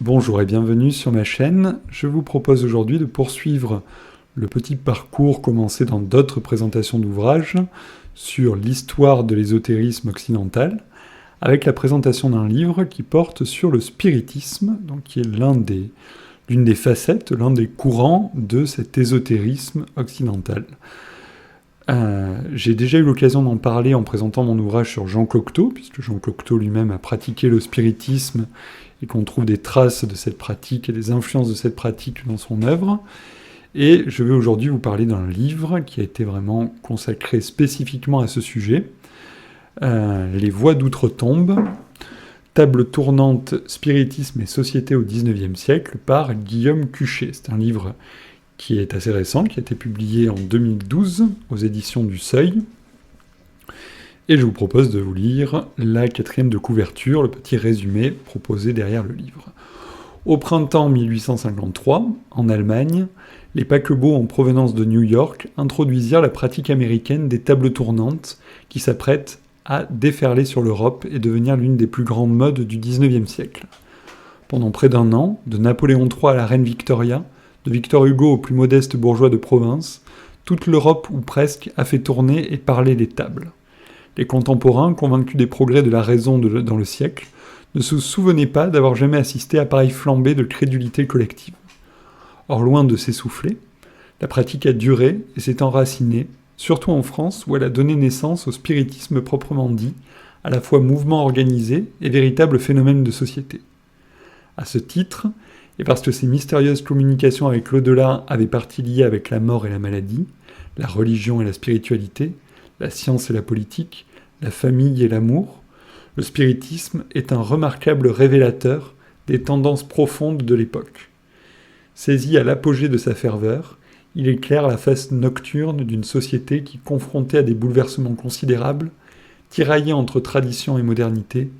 Bonjour et bienvenue sur ma chaîne. Je vous propose aujourd'hui de poursuivre le petit parcours commencé dans d'autres présentations d'ouvrages sur l'histoire de l'ésotérisme occidental, avec la présentation d'un livre qui porte sur le spiritisme, donc qui est l'une des facettes, l'un des courants de cet ésotérisme occidental. J'ai déjà eu l'occasion d'en parler en présentant mon ouvrage sur Jean Cocteau, puisque Jean Cocteau lui-même a pratiqué le spiritisme et qu'on trouve des traces de cette pratique et des influences de cette pratique dans son œuvre. Et je vais aujourd'hui vous parler d'un livre qui a été vraiment consacré spécifiquement à ce sujet, Les Voix d'Outre-Tombe, table tournante, spiritisme et société au XIXe siècle par Guillaume Cuchet. C'est un livre qui est assez récent, qui a été publié en 2012 aux éditions du Seuil. Et je vous propose de vous lire la 4e de couverture, le petit résumé proposé derrière le livre. Au printemps 1853, en Allemagne, les paquebots en provenance de New York introduisirent la pratique américaine des tables tournantes qui s'apprêtent à déferler sur l'Europe et devenir l'une des plus grandes modes du XIXe siècle. Pendant près d'un an, de Napoléon III à la reine Victoria, de Victor Hugo aux plus modestes bourgeois de province, toute l'Europe ou presque a fait tourner et parler les tables. Les contemporains, convaincus des progrès de la raison dans le siècle, ne se souvenaient pas d'avoir jamais assisté à pareille flambée de crédulité collective. Or, loin de s'essouffler, la pratique a duré et s'est enracinée, surtout en France où elle a donné naissance au spiritisme proprement dit, à la fois mouvement organisé et véritable phénomène de société. À ce titre, et parce que ces mystérieuses communications avec l'au-delà avaient partie liée avec la mort et la maladie, la religion et la spiritualité, la science et la politique, la famille et l'amour, le spiritisme est un remarquable révélateur des tendances profondes de l'époque. Saisi à l'apogée de sa ferveur, il éclaire la face nocturne d'une société qui, confrontée à des bouleversements considérables, tiraillée entre tradition et modernité,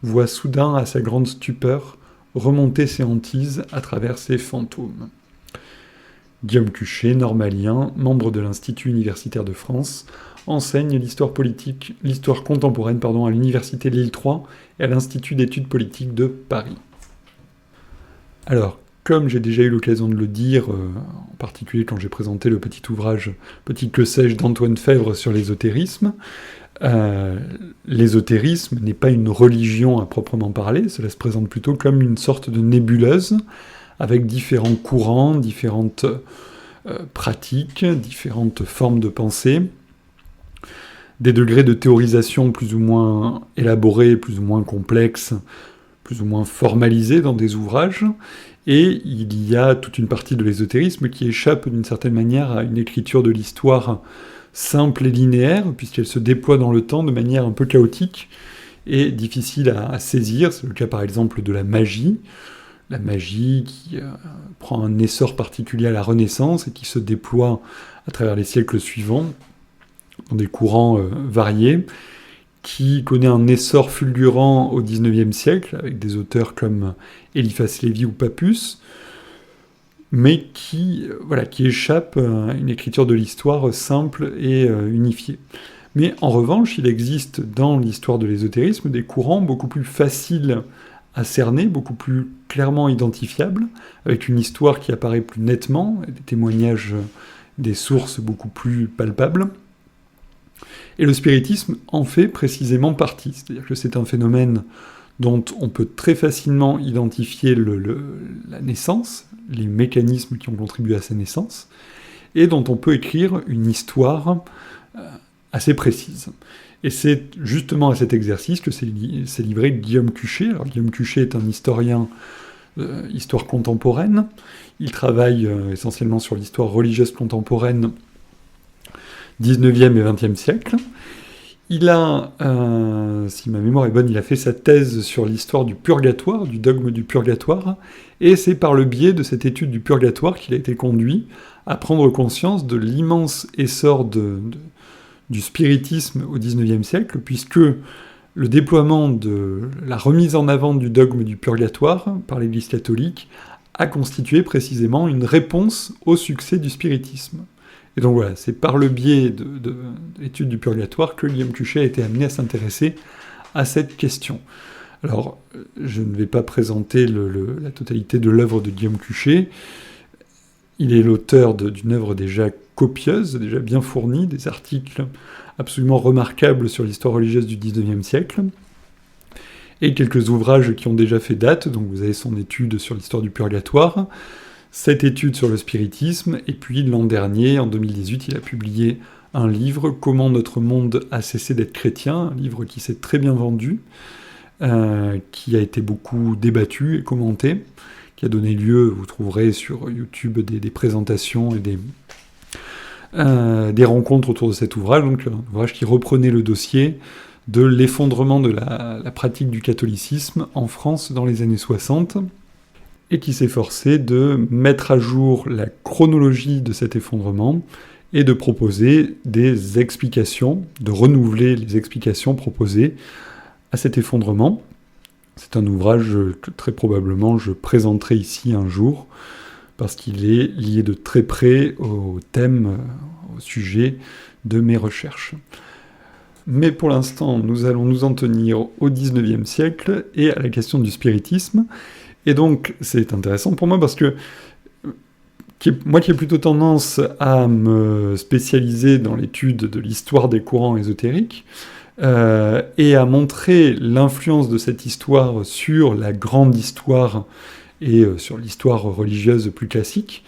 voit soudain, à sa grande stupeur, remonter ses hantises à travers ses fantômes. Guillaume Cuchet, normalien, membre de l'Institut universitaire de France, enseigne l'histoire contemporaine à l'Université Lille 3 et à l'Institut d'études politiques de Paris. Alors, comme j'ai déjà eu l'occasion de le dire, en particulier quand j'ai présenté le petit ouvrage « Petit que sais-je » d'Antoine Fèvre sur l'ésotérisme, l'ésotérisme n'est pas une religion à proprement parler, cela se présente plutôt comme une sorte de nébuleuse, avec différents courants, différentes pratiques, différentes formes de pensée, des degrés de théorisation plus ou moins élaborés, plus ou moins complexes, plus ou moins formalisés dans des ouvrages, et il y a toute une partie de l'ésotérisme qui échappe d'une certaine manière à une écriture de l'histoire simple et linéaire, puisqu'elle se déploie dans le temps de manière un peu chaotique et difficile à saisir. C'est le cas par exemple de la magie qui prend un essor particulier à la Renaissance et qui se déploie à travers les siècles suivants, dans des courants variés, qui connaît un essor fulgurant au XIXe siècle, avec des auteurs comme Eliphas Lévy ou Papus, mais qui échappe à une écriture de l'histoire simple et unifiée. Mais en revanche, il existe dans l'histoire de l'ésotérisme des courants beaucoup plus faciles à cerner, beaucoup plus clairement identifiables, avec une histoire qui apparaît plus nettement, des témoignages, des sources beaucoup plus palpables. Et le spiritisme en fait précisément partie, c'est-à-dire que c'est un phénomène dont on peut très facilement identifier la naissance, les mécanismes qui ont contribué à sa naissance, et dont on peut écrire une histoire assez précise. Et c'est justement à cet exercice que s'est livré Guillaume Cuchet. Alors Guillaume Cuchet est un historien histoire contemporaine. Il travaille essentiellement sur l'histoire religieuse contemporaine 19e et 20e siècle. Il a, si ma mémoire est bonne, il a fait sa thèse sur l'histoire du purgatoire, du dogme du purgatoire, et c'est par le biais de cette étude du purgatoire qu'il a été conduit à prendre conscience de l'immense essor du spiritisme au XIXe siècle, puisque le déploiement de la remise en avant du dogme du purgatoire par l'Église catholique a constitué précisément une réponse au succès du spiritisme. Et donc voilà, c'est par le biais de l'étude du purgatoire que Guillaume Cuchet a été amené à s'intéresser à cette question. Alors, je ne vais pas présenter la totalité de l'œuvre de Guillaume Cuchet. Il est l'auteur d'une œuvre déjà copieuse, déjà bien fournie, des articles absolument remarquables sur l'histoire religieuse du XIXe siècle, et quelques ouvrages qui ont déjà fait date. Donc vous avez son étude sur l'histoire du purgatoire, cette étude sur le spiritisme, et puis l'an dernier, en 2018, il a publié un livre, « Comment notre monde a cessé d'être chrétien », un livre qui s'est très bien vendu, qui a été beaucoup débattu et commenté, qui a donné lieu, vous trouverez sur YouTube des présentations et des rencontres autour de cet ouvrage, donc un ouvrage qui reprenait le dossier de l'effondrement de la pratique du catholicisme en France dans les années 60, et qui s'efforçait de mettre à jour la chronologie de cet effondrement et de proposer des explications, de renouveler les explications proposées à cet effondrement. C'est un ouvrage que très probablement je présenterai ici un jour, parce qu'il est lié de très près au thème, au sujet de mes recherches. Mais pour l'instant, nous allons nous en tenir au XIXe siècle et à la question du spiritisme. Et donc, c'est intéressant pour moi parce que moi qui ai plutôt tendance à me spécialiser dans l'étude de l'histoire des courants ésotériques, et à montrer l'influence de cette histoire sur la grande histoire et sur l'histoire religieuse plus classique,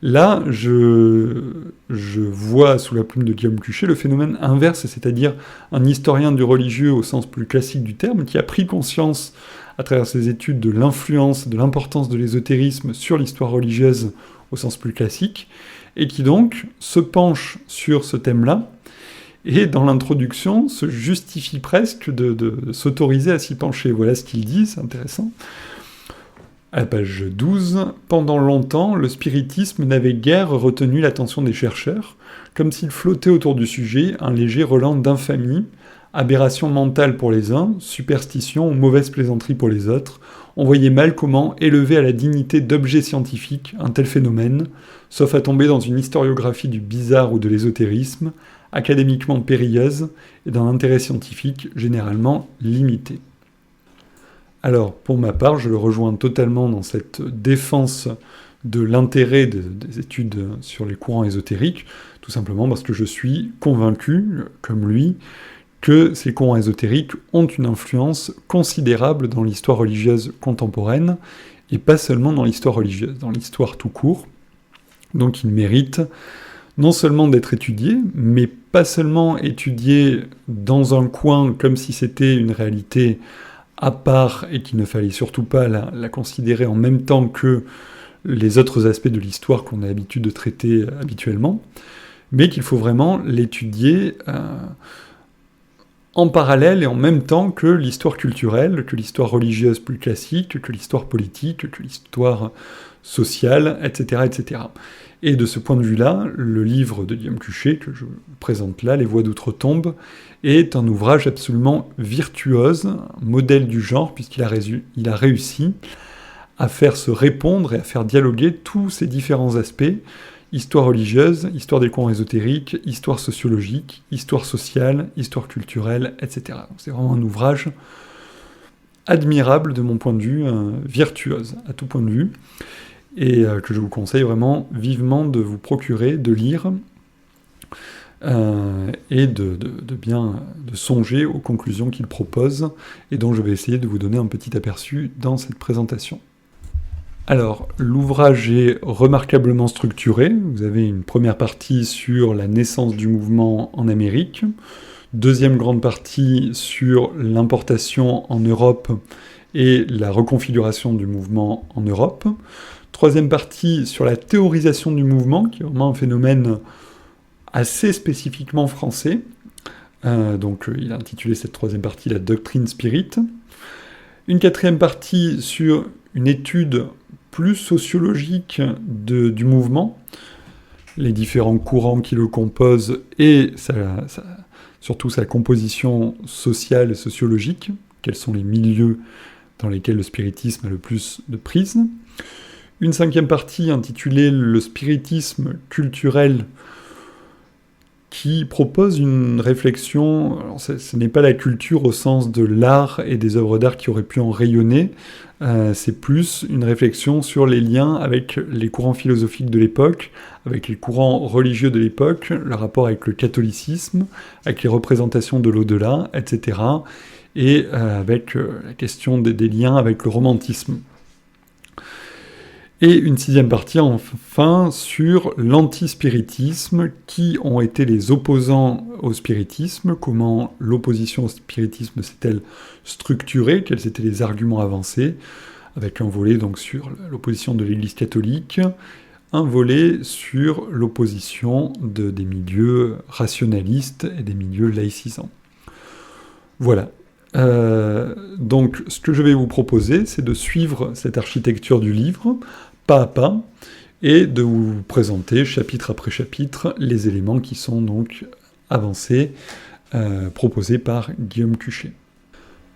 là, je vois sous la plume de Guillaume Cuchet le phénomène inverse, c'est-à-dire un historien du religieux au sens plus classique du terme, qui a pris conscience à travers ses études de l'influence, de l'importance de l'ésotérisme sur l'histoire religieuse au sens plus classique, et qui donc se penche sur ce thème-là, et dans l'introduction se justifie presque de s'autoriser à s'y pencher. Voilà ce qu'il dit, c'est intéressant. À la page 12, « Pendant longtemps, le spiritisme n'avait guère retenu l'attention des chercheurs, comme s'il flottait autour du sujet un léger relent d'infamie, aberration mentale pour les uns, superstition ou mauvaise plaisanterie pour les autres. On voyait mal comment élever à la dignité d'objet scientifique un tel phénomène, sauf à tomber dans une historiographie du bizarre ou de l'ésotérisme, académiquement périlleuse et d'un intérêt scientifique généralement limité. » Alors, pour ma part, je le rejoins totalement dans cette défense de l'intérêt des études sur les courants ésotériques, tout simplement parce que je suis convaincu, comme lui, que ces courants ésotériques ont une influence considérable dans l'histoire religieuse contemporaine, et pas seulement dans l'histoire religieuse, dans l'histoire tout court. Donc ils méritent non seulement d'être étudiés, mais pas seulement étudiés dans un coin comme si c'était une réalité à part et qu'il ne fallait surtout pas la considérer en même temps que les autres aspects de l'histoire qu'on a l'habitude de traiter habituellement, mais qu'il faut vraiment l'étudier en parallèle et en même temps que l'histoire culturelle, que l'histoire religieuse plus classique, que l'histoire politique, que l'histoire sociale, etc., etc. Et de ce point de vue-là, le livre de Guillaume Cuchet, que je présente là, « Les voix d'outre-tombe », est un ouvrage absolument virtuose, un modèle du genre, puisqu'il a réussi à faire se répondre et à faire dialoguer tous ces différents aspects, histoire religieuse, histoire des courants ésotériques, histoire sociologique, histoire sociale, histoire culturelle, etc. Donc c'est vraiment un ouvrage admirable de mon point de vue, virtuose à tout point de vue, et que je vous conseille vraiment vivement de vous procurer, de lire, et de songer aux conclusions qu'il propose, et dont je vais essayer de vous donner un petit aperçu dans cette présentation. Alors, l'ouvrage est remarquablement structuré. Vous avez une première partie sur la naissance du mouvement en Amérique, deuxième grande partie sur l'importation en Europe et la reconfiguration du mouvement en Europe, troisième partie sur la théorisation du mouvement, qui est vraiment un phénomène assez spécifiquement français. Donc il a intitulé cette troisième partie « La doctrine spirit ». Une quatrième partie sur une étude plus sociologique du mouvement, les différents courants qui le composent et surtout sa composition sociale et sociologique, quels sont les milieux dans lesquels le spiritisme a le plus de prise. Une cinquième partie intitulée « Le spiritisme culturel », qui propose une réflexion. Alors, ce n'est pas la culture au sens de l'art et des œuvres d'art qui auraient pu en rayonner, c'est plus une réflexion sur les liens avec les courants philosophiques de l'époque, avec les courants religieux de l'époque, le rapport avec le catholicisme, avec les représentations de l'au-delà, etc., et avec la question des liens avec le romantisme. Et une sixième partie, enfin, sur l'antispiritisme, qui ont été les opposants au spiritisme, comment l'opposition au spiritisme s'est-elle structurée, quels étaient les arguments avancés, avec un volet donc sur l'opposition de l'Église catholique, un volet sur l'opposition des milieux rationalistes et des milieux laïcisants. Voilà. Donc, ce que je vais vous proposer, c'est de suivre cette architecture du livre, pas à pas, et de vous présenter, chapitre après chapitre, les éléments qui sont donc avancés, proposés par Guillaume Cuchet.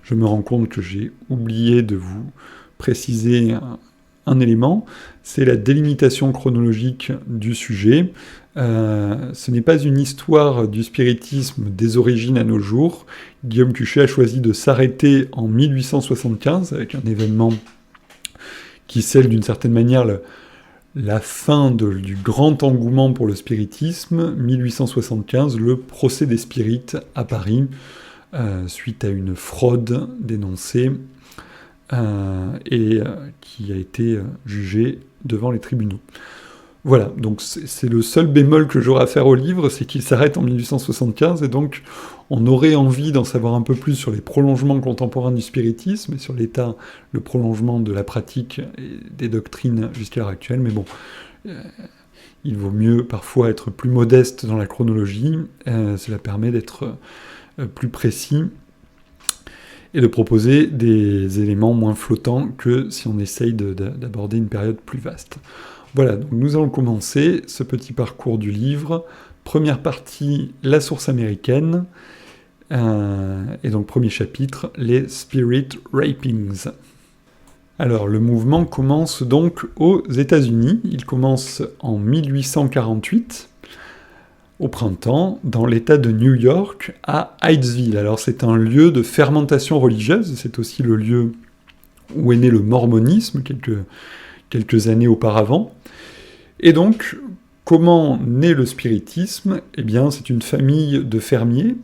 Je me rends compte que j'ai oublié de vous préciser un élément, c'est la délimitation chronologique du sujet. Ce n'est pas une histoire du spiritisme des origines à nos jours. Guillaume Cuchet a choisi de s'arrêter en 1875 avec un événement qui scelle d'une certaine manière la fin du grand engouement pour le spiritisme. 1875, le procès des spirites à Paris, suite à une fraude dénoncée et qui a été jugée devant les tribunaux. Voilà, donc c'est le seul bémol que j'aurai à faire au livre, c'est qu'il s'arrête en 1875, et donc on aurait envie d'en savoir un peu plus sur les prolongements contemporains du spiritisme, et sur le prolongement de la pratique et des doctrines jusqu'à l'heure actuelle, mais bon, il vaut mieux parfois être plus modeste dans la chronologie, cela permet d'être plus précis, et de proposer des éléments moins flottants que si on essaye d'aborder une période plus vaste. Voilà, donc nous allons commencer ce petit parcours du livre. Première partie, la source américaine. Et donc premier chapitre, les Spirit Rapings. Alors le mouvement commence donc aux États-Unis. Il commence en 1848, au printemps, dans l'État de New York, à Hydesville. Alors c'est un lieu de fermentation religieuse, c'est aussi le lieu où est né le mormonisme, quelques années auparavant. Et donc, comment naît le spiritisme ? Eh bien, c'est une famille de fermiers,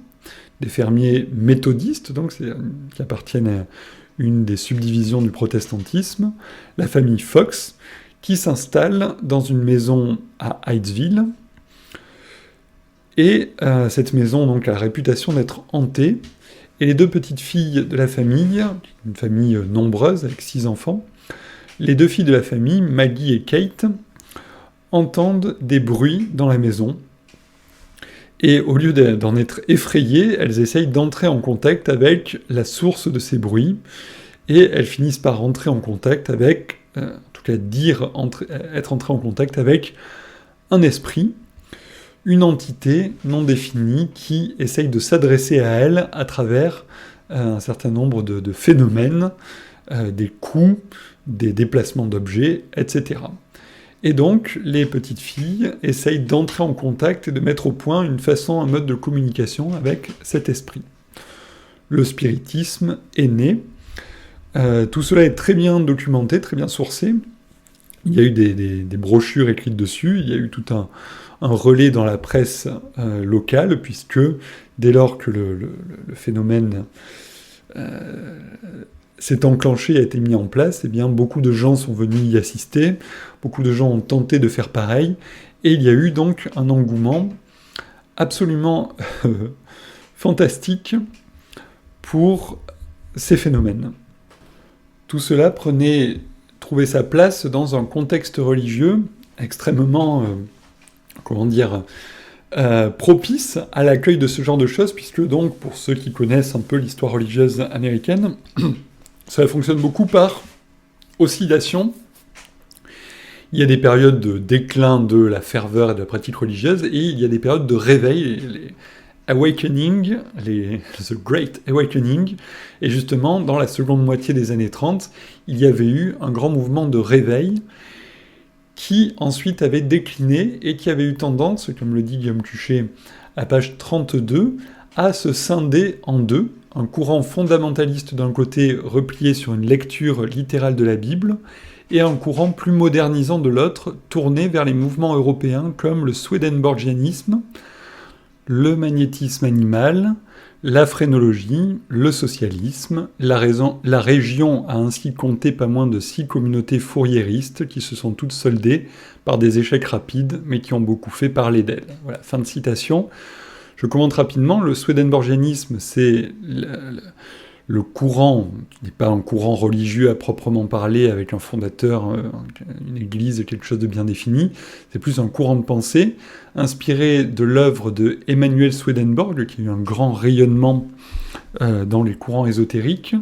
des fermiers méthodistes, donc qui appartiennent à une des subdivisions du protestantisme, la famille Fox, qui s'installe dans une maison à Hydesville. Et cette maison donc, a la réputation d'être hantée. Et les deux petites filles de la famille, une famille nombreuse avec 6 enfants, les deux filles de la famille, Maggie et Kate, entendent des bruits dans la maison. Et au lieu d'en être effrayées, elles essayent d'entrer en contact avec la source de ces bruits. Et elles finissent par entrer en contact avec, en tout cas être entrées en contact avec un esprit, une entité non définie qui essaye de s'adresser à elles à travers un certain nombre de phénomènes, des coups, des déplacements d'objets, etc. Et donc, les petites filles essayent d'entrer en contact et de mettre au point un mode de communication avec cet esprit. Le spiritisme est né. Tout cela est très bien documenté, très bien sourcé. Il y a eu des brochures écrites dessus, il y a eu tout un relais dans la presse locale, puisque dès lors que le phénomène s'est enclenché et a été mis en place, eh bien, beaucoup de gens sont venus y assister, beaucoup de gens ont tenté de faire pareil, et il y a eu donc un engouement absolument fantastique pour ces phénomènes. Tout cela trouvait sa place dans un contexte religieux extrêmement, propice à l'accueil de ce genre de choses, puisque donc, pour ceux qui connaissent un peu l'histoire religieuse américaine, ça fonctionne beaucoup par oscillation. Il y a des périodes de déclin de la ferveur et de la pratique religieuse, et il y a des périodes de réveil, les awakening, the Great Awakening, et justement, dans la seconde moitié des années 30, il y avait eu un grand mouvement de réveil qui ensuite avait décliné et qui avait eu tendance, comme le dit Guillaume Cuchet, à page 32, à se scinder en deux, un courant fondamentaliste d'un côté replié sur une lecture littérale de la Bible, et un courant plus modernisant de l'autre, tourné vers les mouvements européens comme le swedenborgianisme, le magnétisme animal, la phrénologie, le socialisme. La région a ainsi compté pas moins de 6 communautés fouriéristes qui se sont toutes soldées par des échecs rapides, mais qui ont beaucoup fait parler d'elles. Voilà, fin de citation. Je commente rapidement, le swedenborgianisme, c'est le courant, qui n'est pas un courant religieux à proprement parler, avec un fondateur, une église, quelque chose de bien défini, c'est plus un courant de pensée, inspiré de l'œuvre de Emanuel Swedenborg, qui a eu un grand rayonnement dans les courants ésotériques,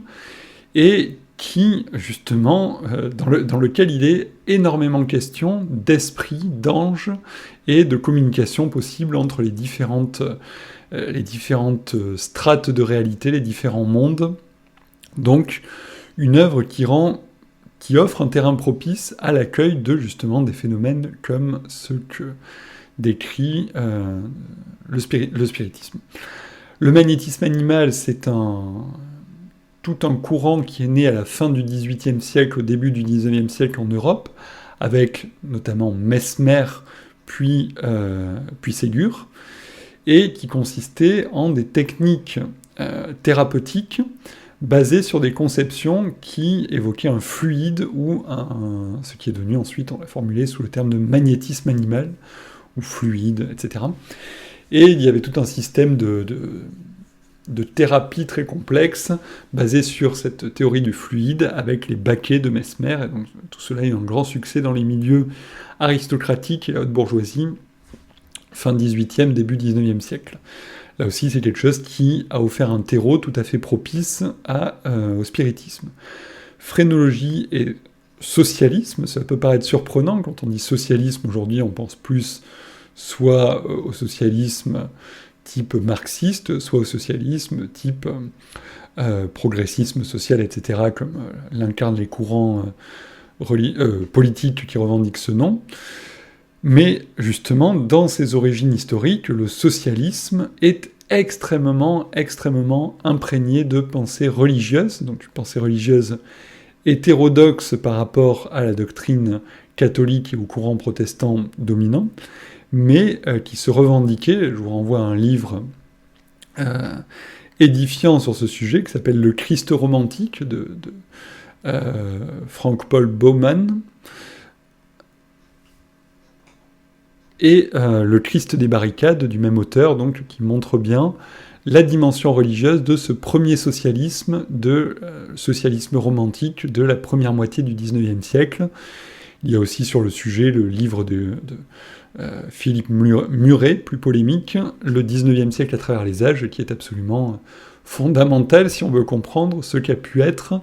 et qui, justement, dans lequel il est énormément question d'esprit, d'ange, et de communication possible entre les différentes strates de réalité, les différents mondes. Donc, une œuvre qui offre un terrain propice à l'accueil de, justement, des phénomènes comme ceux que décrit le spiritisme. Le magnétisme animal, c'est tout un courant qui est né à la fin du XVIIIe siècle, au début du XIXe siècle en Europe, avec notamment Mesmer, puis Ségur, et qui consistait en des techniques thérapeutiques basées sur des conceptions qui évoquaient un fluide ou ce qui est devenu ensuite, on l'a formulé sous le terme de magnétisme animal, ou fluide, etc. Et il y avait tout un système de thérapie très complexe, basé sur cette théorie du fluide, avec les baquets de Mesmer, et donc tout cela a eu un grand succès dans les milieux aristocratiques et la haute bourgeoisie, fin 18e, début 19e siècle. Là aussi, c'est quelque chose qui a offert un terreau tout à fait propice au spiritisme. Phrénologie et socialisme, ça peut paraître surprenant, quand on dit socialisme aujourd'hui, on pense plus soit au socialisme type marxiste, soit au socialisme type progressisme social, etc., comme l'incarnent les courants politiques qui revendiquent ce nom. Mais justement, dans ses origines historiques, le socialisme est extrêmement imprégné de pensée religieuse, donc une pensée religieuse hétérodoxe par rapport à la doctrine catholique et au courant protestant dominant, mais qui se revendiquait. Je vous renvoie à un livre édifiant sur ce sujet, qui s'appelle « Le Christ romantique » de Frank-Paul Baumann, et Le Christ des barricades, du même auteur, donc, qui montre bien la dimension religieuse de ce premier socialisme, socialisme romantique de la première moitié du XIXe siècle. Il y a aussi sur le sujet le livre de Philippe Muret, plus polémique, Le XIXe siècle à travers les âges, qui est absolument fondamental si on veut comprendre ce qu'a pu être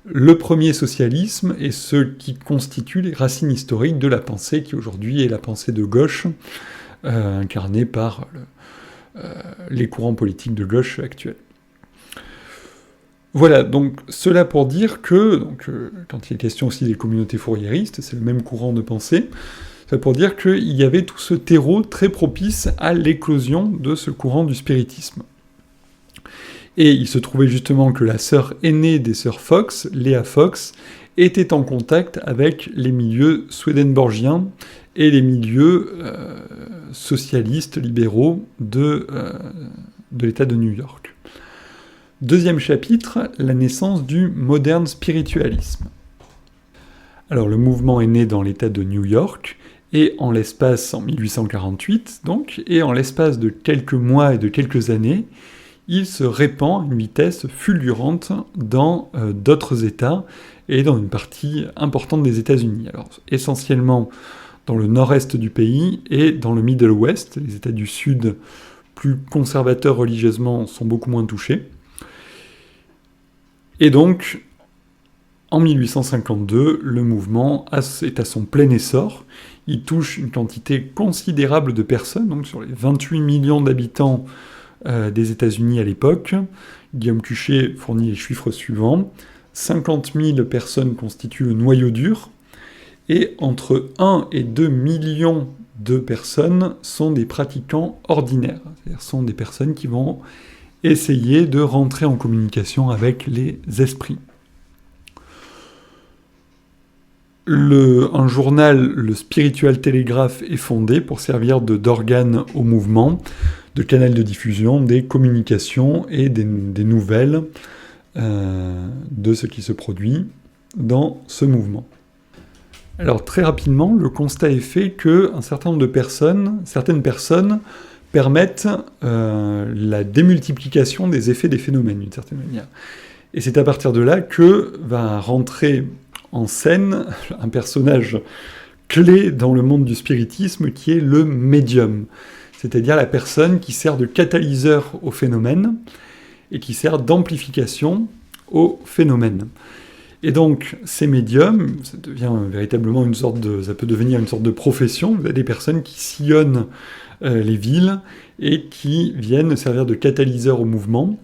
le premier socialisme et ce qui constitue les racines historiques de la pensée qui aujourd'hui est la pensée de gauche, incarnée par les courants politiques de gauche actuels. Voilà, donc cela pour dire que, quand il est question aussi des communautés fouriéristes, c'est le même courant de pensée, c'est pour dire qu'il y avait tout ce terreau très propice à l'éclosion de ce courant du spiritisme. Et il se trouvait justement que la sœur aînée des sœurs Fox, Léa Fox, était en contact avec les milieux swedenborgiens et les milieux socialistes, libéraux de l'État de New York. Deuxième chapitre, la naissance du moderne spiritualisme. Alors le mouvement est né dans l'État de New York, et en 1848 donc, et en l'espace de quelques mois et de quelques années, il se répand à une vitesse fulgurante dans d'autres États et dans une partie importante des États-Unis. Alors essentiellement dans le nord-est du pays et dans le Middle West. Les États du Sud, plus conservateurs religieusement, sont beaucoup moins touchés. Et donc, en 1852, le mouvement est à son plein essor. Il touche une quantité considérable de personnes, donc sur les 28 millions d'habitants des États-Unis à l'époque. Guillaume Cuchet fournit les chiffres suivants. 50 000 personnes constituent le noyau dur, et entre 1 et 2 millions de personnes sont des pratiquants ordinaires, c'est-à-dire sont des personnes qui vont essayer de rentrer en communication avec les esprits. Un journal, le Spiritual Telegraph, est fondé pour servir d'organe au mouvement, de canal de diffusion des communications et des nouvelles de ce qui se produit dans ce mouvement. Alors très rapidement, le constat est fait qu'un certain nombre de personnes, certaines personnes, permettent la démultiplication des effets des phénomènes d'une certaine manière. Et c'est à partir de là que va rentrer en scène un personnage clé dans le monde du spiritisme qui est le médium, c'est-à-dire la personne qui sert de catalyseur au phénomène et qui sert d'amplification au phénomène. Et donc, ces médiums, ça devient véritablement ça peut devenir une sorte de profession. Vous avez des personnes qui sillonnent les villes et qui viennent servir de catalyseur au mouvement.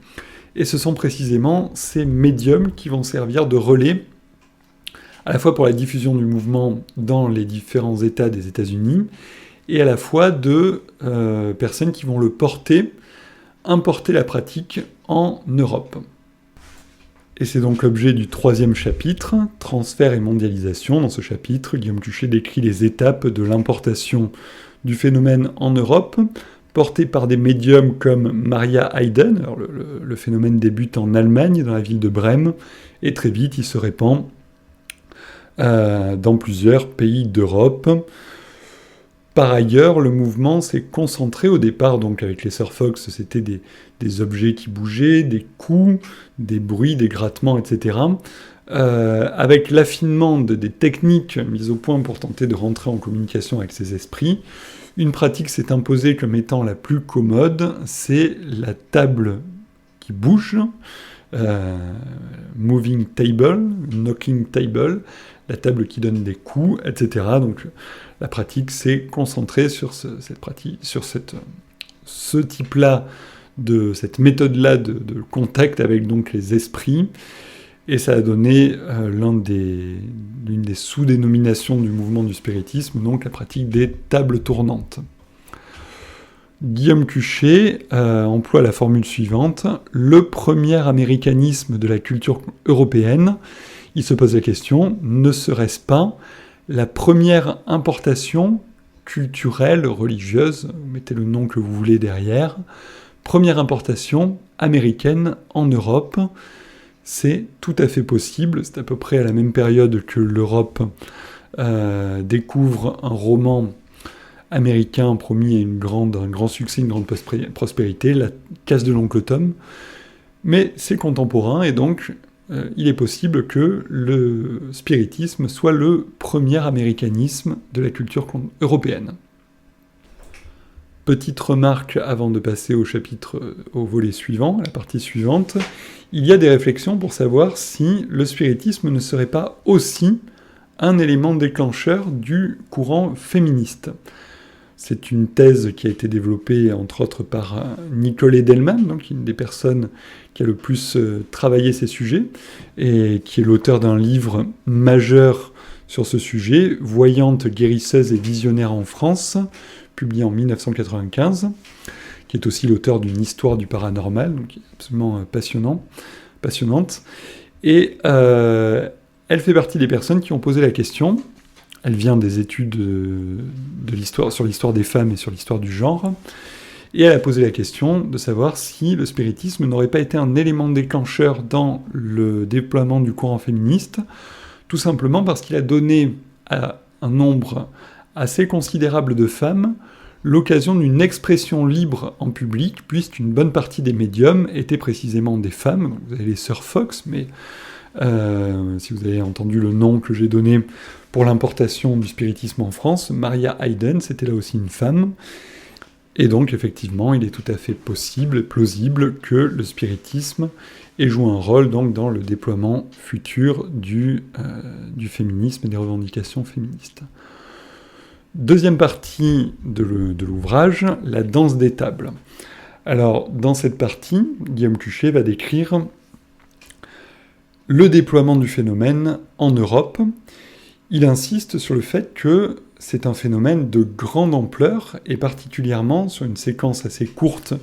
Et ce sont précisément ces médiums qui vont servir de relais à la fois pour la diffusion du mouvement dans les différents États des États-Unis et à la fois de personnes qui vont le importer la pratique en Europe. Et c'est donc l'objet du 3e chapitre, Transfert et mondialisation. Dans ce chapitre, Guillaume Tuchet décrit les étapes de l'importation du phénomène en Europe, porté par des médiums comme Maria Hayden. Alors le phénomène débute en Allemagne, dans la ville de Brême, et très vite il se répand dans plusieurs pays d'Europe. Par ailleurs, le mouvement s'est concentré au départ, donc avec les Sir Fox, c'était des objets qui bougeaient, des coups, des bruits, des grattements, etc. Avec l'affinement des techniques mises au point pour tenter de rentrer en communication avec ces esprits, une pratique s'est imposée comme étant la plus commode, c'est la table qui bouge, moving table, knocking table, la table qui donne des coups, etc. Donc la pratique s'est concentrée sur ce type-là, cette méthode-là de contact avec donc les esprits, et ça a donné l'une des sous-dénominations du mouvement du spiritisme, donc la pratique des tables tournantes. Guillaume Tuchet emploie la formule suivante: le premier américanisme de la culture européenne. Il se pose la question, ne serait-ce pas la première importation culturelle, religieuse, vous mettez le nom que vous voulez derrière, première importation américaine en Europe? C'est tout à fait possible, c'est à peu près à la même période que l'Europe découvre un roman américain promis à un grand succès, une grande prospérité, La Casse de l'oncle Tom, mais c'est contemporain, et donc il est possible que le spiritisme soit le premier américanisme de la culture européenne. Petite remarque avant de passer au volet suivant, à la partie suivante, il y a des réflexions pour savoir si le spiritisme ne serait pas aussi un élément déclencheur du courant féministe. C'est une thèse qui a été développée entre autres par Nicole Edelman, donc une des personnes qui a le plus travaillé ces sujets, et qui est l'auteur d'un livre majeur sur ce sujet, Voyante, guérisseuse et visionnaire en France, publié en 1995, qui est aussi l'auteur d'une histoire du paranormal, donc qui est absolument passionnante. Et elle fait partie des personnes qui ont posé la question. Elle vient des études sur l'histoire des femmes et sur l'histoire du genre, et elle a posé la question de savoir si le spiritisme n'aurait pas été un élément déclencheur dans le déploiement du courant féministe, tout simplement parce qu'il a donné à un nombre assez considérable de femmes l'occasion d'une expression libre en public, puisqu'une bonne partie des médiums étaient précisément des femmes. Vous avez les Sir Fox, mais si vous avez entendu le nom que j'ai donné pour l'importation du spiritisme en France, Maria Hayden, c'était là aussi une femme. Et donc, effectivement, il est tout à fait possible et plausible que le spiritisme ait joué un rôle donc, dans le déploiement futur du féminisme et des revendications féministes. Deuxième partie de l'ouvrage, la danse des tables. Alors, dans cette partie, Guillaume Tuchet va décrire le déploiement du phénomène en Europe. Il insiste sur le fait que c'est un phénomène de grande ampleur, et particulièrement sur une séquence assez courte,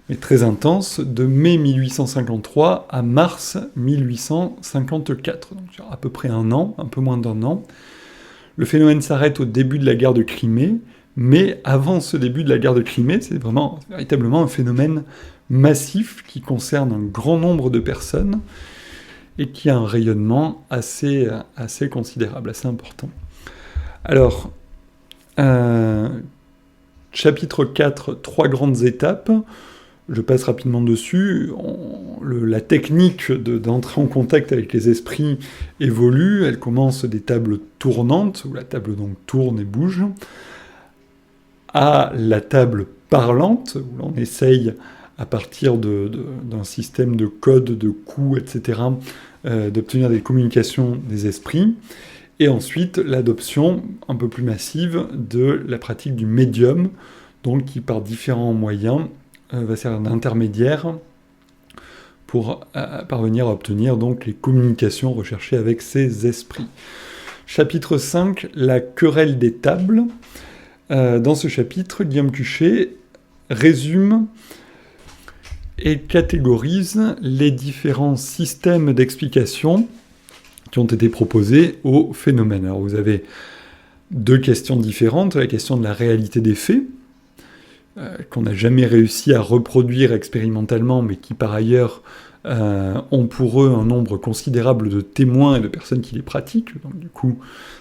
mais très intense, de mai 1853 à mars 1854, donc sur à peu près un an, un peu moins d'un an. Le phénomène s'arrête au début de la guerre de Crimée, mais avant ce début de la guerre de Crimée, c'est véritablement un phénomène massif qui concerne un grand nombre de personnes et qui a un rayonnement assez considérable, assez important. Alors, chapitre 4, 3 grandes étapes. Je passe rapidement dessus. La technique d'entrer en contact avec les esprits évolue. Elle commence des tables tournantes, où la table donc tourne et bouge, à la table parlante, où l'on essaye, à partir d'un système de code, de coups, etc., d'obtenir des communications des esprits. Et ensuite, l'adoption un peu plus massive de la pratique du médium, donc qui, par différents moyens, va servir d'intermédiaire pour parvenir à obtenir donc les communications recherchées avec ces esprits. Chapitre 5, la querelle des tables. Dans ce chapitre, Guillaume Cuchet résume et catégorise les différents systèmes d'explication qui ont été proposés au phénomène. Alors vous avez deux questions différentes, la question de la réalité des faits, qu'on n'a jamais réussi à reproduire expérimentalement, mais qui par ailleurs ont pour eux un nombre considérable de témoins et de personnes qui les pratiquent. Donc du coup,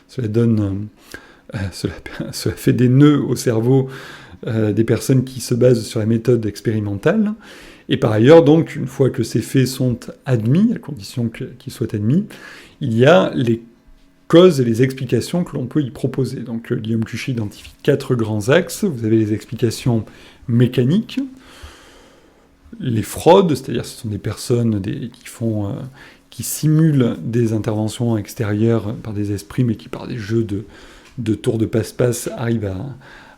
cela fait des nœuds au cerveau des personnes qui se basent sur la méthode expérimentale. Et par ailleurs, donc, une fois que ces faits sont admis, à condition qu'ils soient admis, il y a les causes et les explications que l'on peut y proposer. Donc Guillaume Cuchet identifie 4 grands axes. Vous avez les explications mécaniques, les fraudes, c'est-à-dire ce sont des personnes qui simulent des interventions extérieures par des esprits, mais qui par des jeux de tours de passe-passe arrivent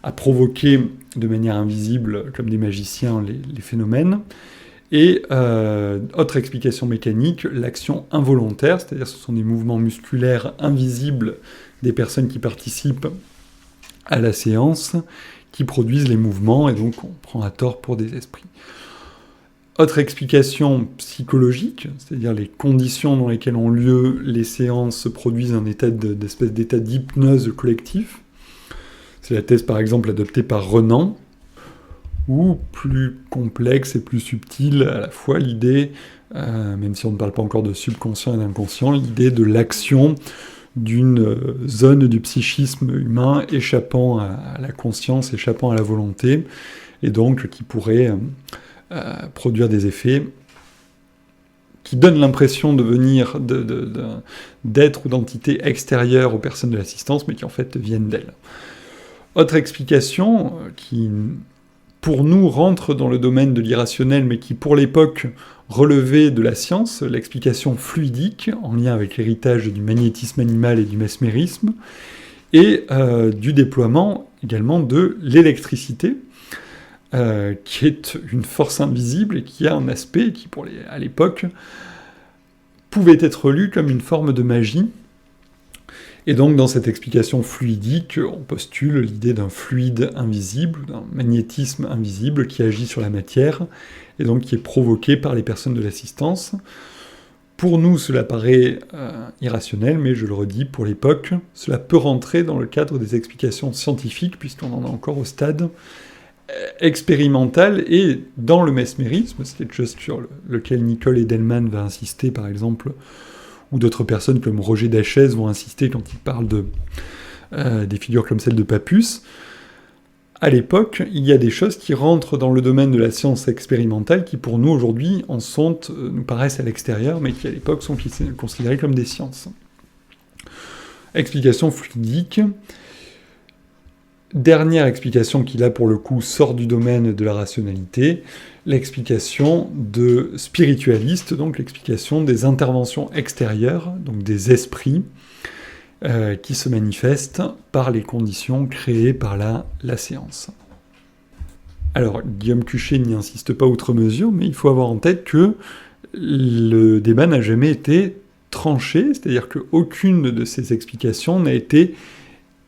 à provoquer de manière invisible, comme des magiciens, les phénomènes. Et autre explication mécanique, l'action involontaire, c'est-à-dire ce sont des mouvements musculaires invisibles des personnes qui participent à la séance, qui produisent les mouvements, et donc on prend à tort pour des esprits. Autre explication psychologique, c'est-à-dire les conditions dans lesquelles ont lieu les séances produisent un espèce d'état d'hypnose collectif. C'est la thèse par exemple adoptée par Renan, ou plus complexe et plus subtile à la fois l'idée, même si on ne parle pas encore de subconscient et d'inconscient, l'idée de l'action d'une zone du psychisme humain échappant à la conscience, échappant à la volonté, et donc qui pourrait produire des effets qui donnent l'impression de venir d'êtres ou d'entités extérieures aux personnes de l'assistance, mais qui en fait viennent d'elles. Autre explication qui, pour nous, rentre dans le domaine de l'irrationnel, mais qui, pour l'époque, relevait de la science, l'explication fluidique, en lien avec l'héritage du magnétisme animal et du mesmérisme, et du déploiement également de l'électricité, qui est une force invisible et qui a un aspect qui, à l'époque, pouvait être lu comme une forme de magie. Et donc, dans cette explication fluidique, on postule l'idée d'un fluide invisible, d'un magnétisme invisible qui agit sur la matière, et donc qui est provoqué par les personnes de l'assistance. Pour nous, cela paraît irrationnel, mais je le redis, pour l'époque, cela peut rentrer dans le cadre des explications scientifiques, puisqu'on en est encore au stade expérimental, et dans le mesmérisme, c'est quelque chose sur lequel Nicole Edelman va insister, par exemple, ou d'autres personnes comme Roger Dachès vont insister quand ils parlent des figures comme celle de Papus. À l'époque, il y a des choses qui rentrent dans le domaine de la science expérimentale qui, pour nous, aujourd'hui, nous paraissent à l'extérieur, mais qui, à l'époque, sont considérées comme des sciences. Explication fluidique. Dernière explication qui, là, pour le coup, sort du domaine de la rationalité, l'explication de spiritualiste, donc l'explication des interventions extérieures, donc des esprits, qui se manifestent par les conditions créées par la séance. Alors, Guillaume Cuchet n'y insiste pas outre mesure, mais il faut avoir en tête que le débat n'a jamais été tranché, c'est-à-dire qu'aucune de ces explications n'a été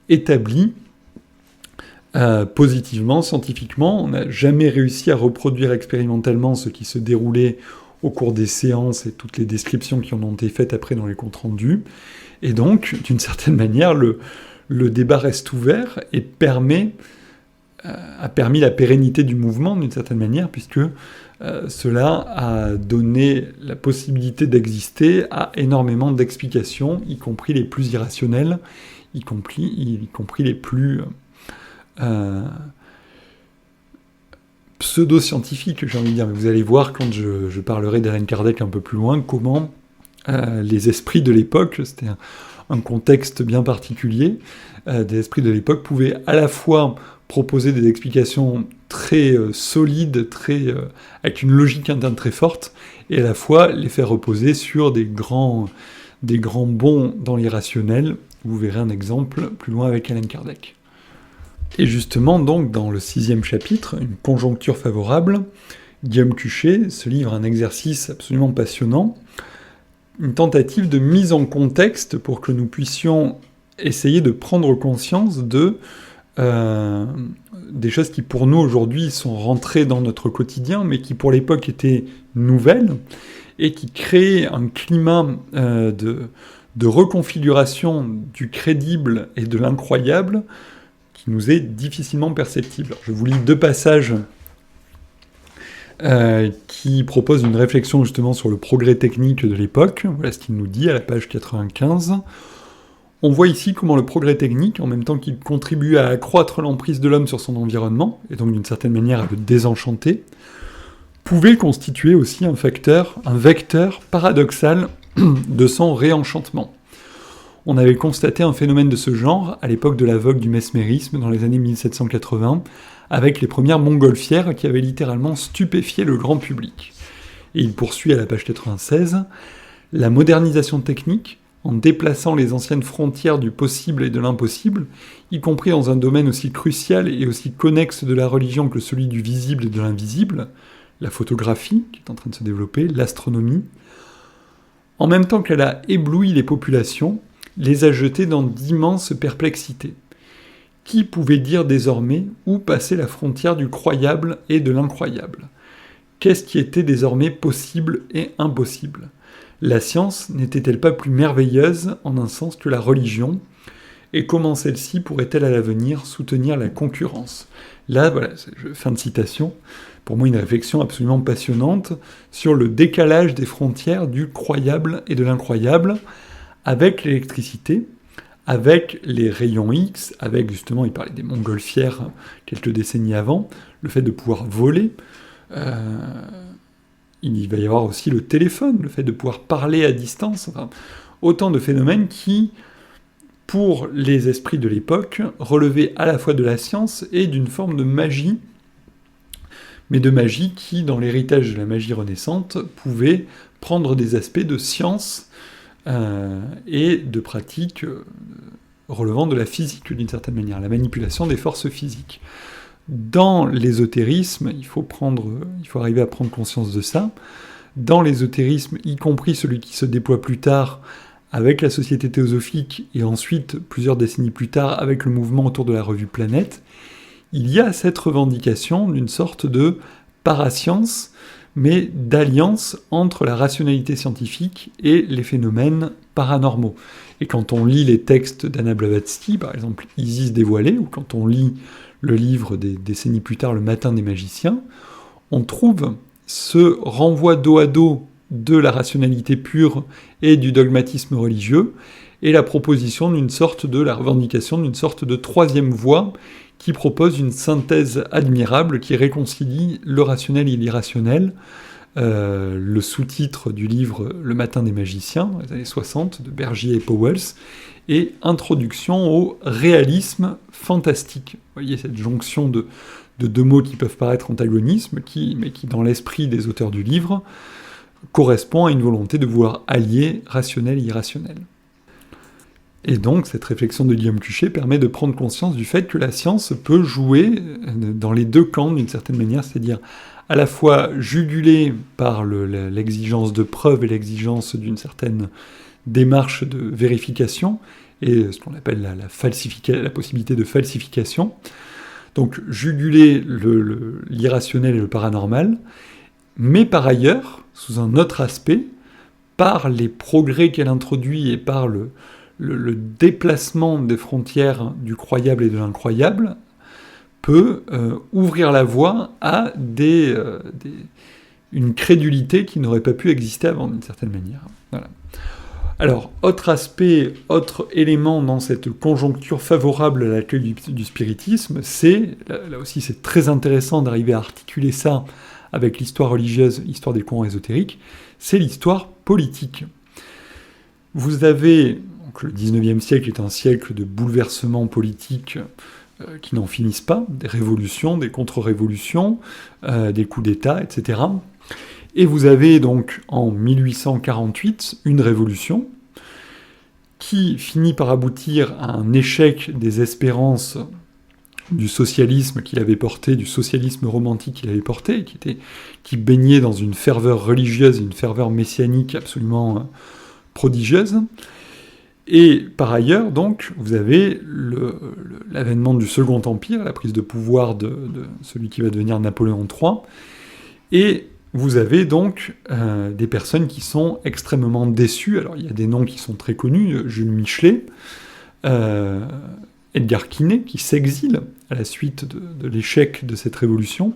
établi positivement, scientifiquement. On n'a jamais réussi à reproduire expérimentalement ce qui se déroulait au cours des séances et toutes les descriptions qui en ont été faites après dans les comptes rendus. Et donc, d'une certaine manière, le débat reste ouvert et a permis la pérennité du mouvement d'une certaine manière, puisque cela a donné la possibilité d'exister à énormément d'explications, y compris les plus irrationnelles, y compris les plus pseudo-scientifiques, j'ai envie de dire. Mais vous allez voir quand je parlerai d'Alan Kardec un peu plus loin, comment les esprits de l'époque, c'était un contexte bien particulier, des esprits de l'époque pouvaient à la fois proposer des explications très solides, avec une logique interne très forte, et à la fois les faire reposer sur des grands bonds dans l'irrationnel. Vous verrez un exemple plus loin avec Alan Kardec. Et justement, donc, dans le 6e chapitre, une conjoncture favorable, Guillaume Cuchet se livre à un exercice absolument passionnant, une tentative de mise en contexte pour que nous puissions essayer de prendre conscience des choses qui pour nous aujourd'hui sont rentrées dans notre quotidien, mais qui pour l'époque étaient nouvelles, et qui créaient un climat de reconfiguration du crédible et de l'incroyable qui nous est difficilement perceptible. Alors, je vous lis 2 passages qui proposent une réflexion justement sur le progrès technique de l'époque. Voilà ce qu'il nous dit à la page 95. On voit ici comment le progrès technique, en même temps qu'il contribue à accroître l'emprise de l'homme sur son environnement, et donc d'une certaine manière à le désenchanter, pouvait constituer aussi un vecteur paradoxal de son réenchantement. On avait constaté un phénomène de ce genre à l'époque de la vogue du mesmérisme dans les années 1780, avec les premières montgolfières qui avaient littéralement stupéfié le grand public. Et il poursuit à la page 96, « La modernisation technique, en déplaçant les anciennes frontières du possible et de l'impossible, y compris dans un domaine aussi crucial et aussi connexe de la religion que celui du visible et de l'invisible, la photographie, qui est en train de se développer, l'astronomie, en même temps qu'elle a ébloui les populations, les a jetés dans d'immenses perplexités. Qui pouvait dire désormais où passait la frontière du croyable et de l'incroyable ? Qu'est-ce qui était désormais possible et impossible ? La science n'était-elle pas plus merveilleuse en un sens que la religion ? Et comment celle-ci pourrait-elle à l'avenir soutenir la concurrence ? Là, voilà, fin de citation. Pour moi, une réflexion absolument passionnante sur le décalage des frontières du croyable et de l'incroyable avec l'électricité, avec les rayons X, avec justement, il parlait des montgolfières quelques décennies avant, le fait de pouvoir voler. Il va y avoir aussi le téléphone, le fait de pouvoir parler à distance. Enfin, autant de phénomènes qui, pour les esprits de l'époque, relevaient à la fois de la science et d'une forme de magie, mais de magie qui, dans l'héritage de la magie renaissante, pouvait prendre des aspects de science et de pratiques relevant de la physique d'une certaine manière, la manipulation des forces physiques. Dans l'ésotérisme, il faut arriver à prendre conscience de ça. Dans l'ésotérisme, y compris celui qui se déploie plus tard avec la Société théosophique et ensuite, plusieurs décennies plus tard, avec le mouvement autour de la revue Planète, il y a cette revendication d'une sorte de parascience, mais d'alliance entre la rationalité scientifique et les phénomènes paranormaux. Et quand on lit les textes d'Anna Blavatsky, par exemple Isis dévoilée, ou quand on lit le livre des décennies plus tard, Le Matin des magiciens, on trouve ce renvoi dos à dos de la rationalité pure et du dogmatisme religieux, et la proposition la revendication d'une sorte de troisième voie qui propose une synthèse admirable qui réconcilie le rationnel et l'irrationnel. Le sous-titre du livre Le Matin des magiciens, dans les années 60, de Bergier et Powells, et Introduction au réalisme fantastique. Vous voyez cette jonction de 2 mots qui peuvent paraître antagonistes, mais qui, dans l'esprit des auteurs du livre, correspond à une volonté de vouloir allier rationnel et irrationnel. Et donc, cette réflexion de Guillaume Cuchet permet de prendre conscience du fait que la science peut jouer dans les 2 camps d'une certaine manière, c'est-à-dire à la fois jugulée par l'exigence de preuve et l'exigence d'une certaine démarche de vérification, et ce qu'on appelle la possibilité de falsification. Donc juguler l'irrationnel et le paranormal, mais par ailleurs, sous un autre aspect, par les progrès qu'elle introduit et par le déplacement des frontières du croyable et de l'incroyable, peut ouvrir la voie à une crédulité qui n'aurait pas pu exister avant, d'une certaine manière. Voilà. Alors, autre aspect, autre élément dans cette conjoncture favorable à l'accueil du spiritisme, c'est, là aussi c'est très intéressant d'arriver à articuler ça avec l'histoire religieuse, l'histoire des courants ésotériques, c'est l'histoire politique. Vous avez, donc le 19e siècle est un siècle de bouleversements politiques qui n'en finissent pas, des révolutions, des contre-révolutions, des coups d'État, etc. Et vous avez donc en 1848 une révolution qui finit par aboutir à un échec des espérances du socialisme qu'il avait porté, du socialisme romantique qu'il avait porté, qui baignait dans une ferveur religieuse, une ferveur messianique absolument prodigieuse. Et par ailleurs, donc, vous avez l'avènement du Second Empire, la prise de pouvoir de celui qui va devenir Napoléon III, et vous avez donc des personnes qui sont extrêmement déçues. Alors, il y a des noms qui sont très connus, Jules Michelet, Edgar Quinet, qui s'exile à la suite de l'échec de cette révolution,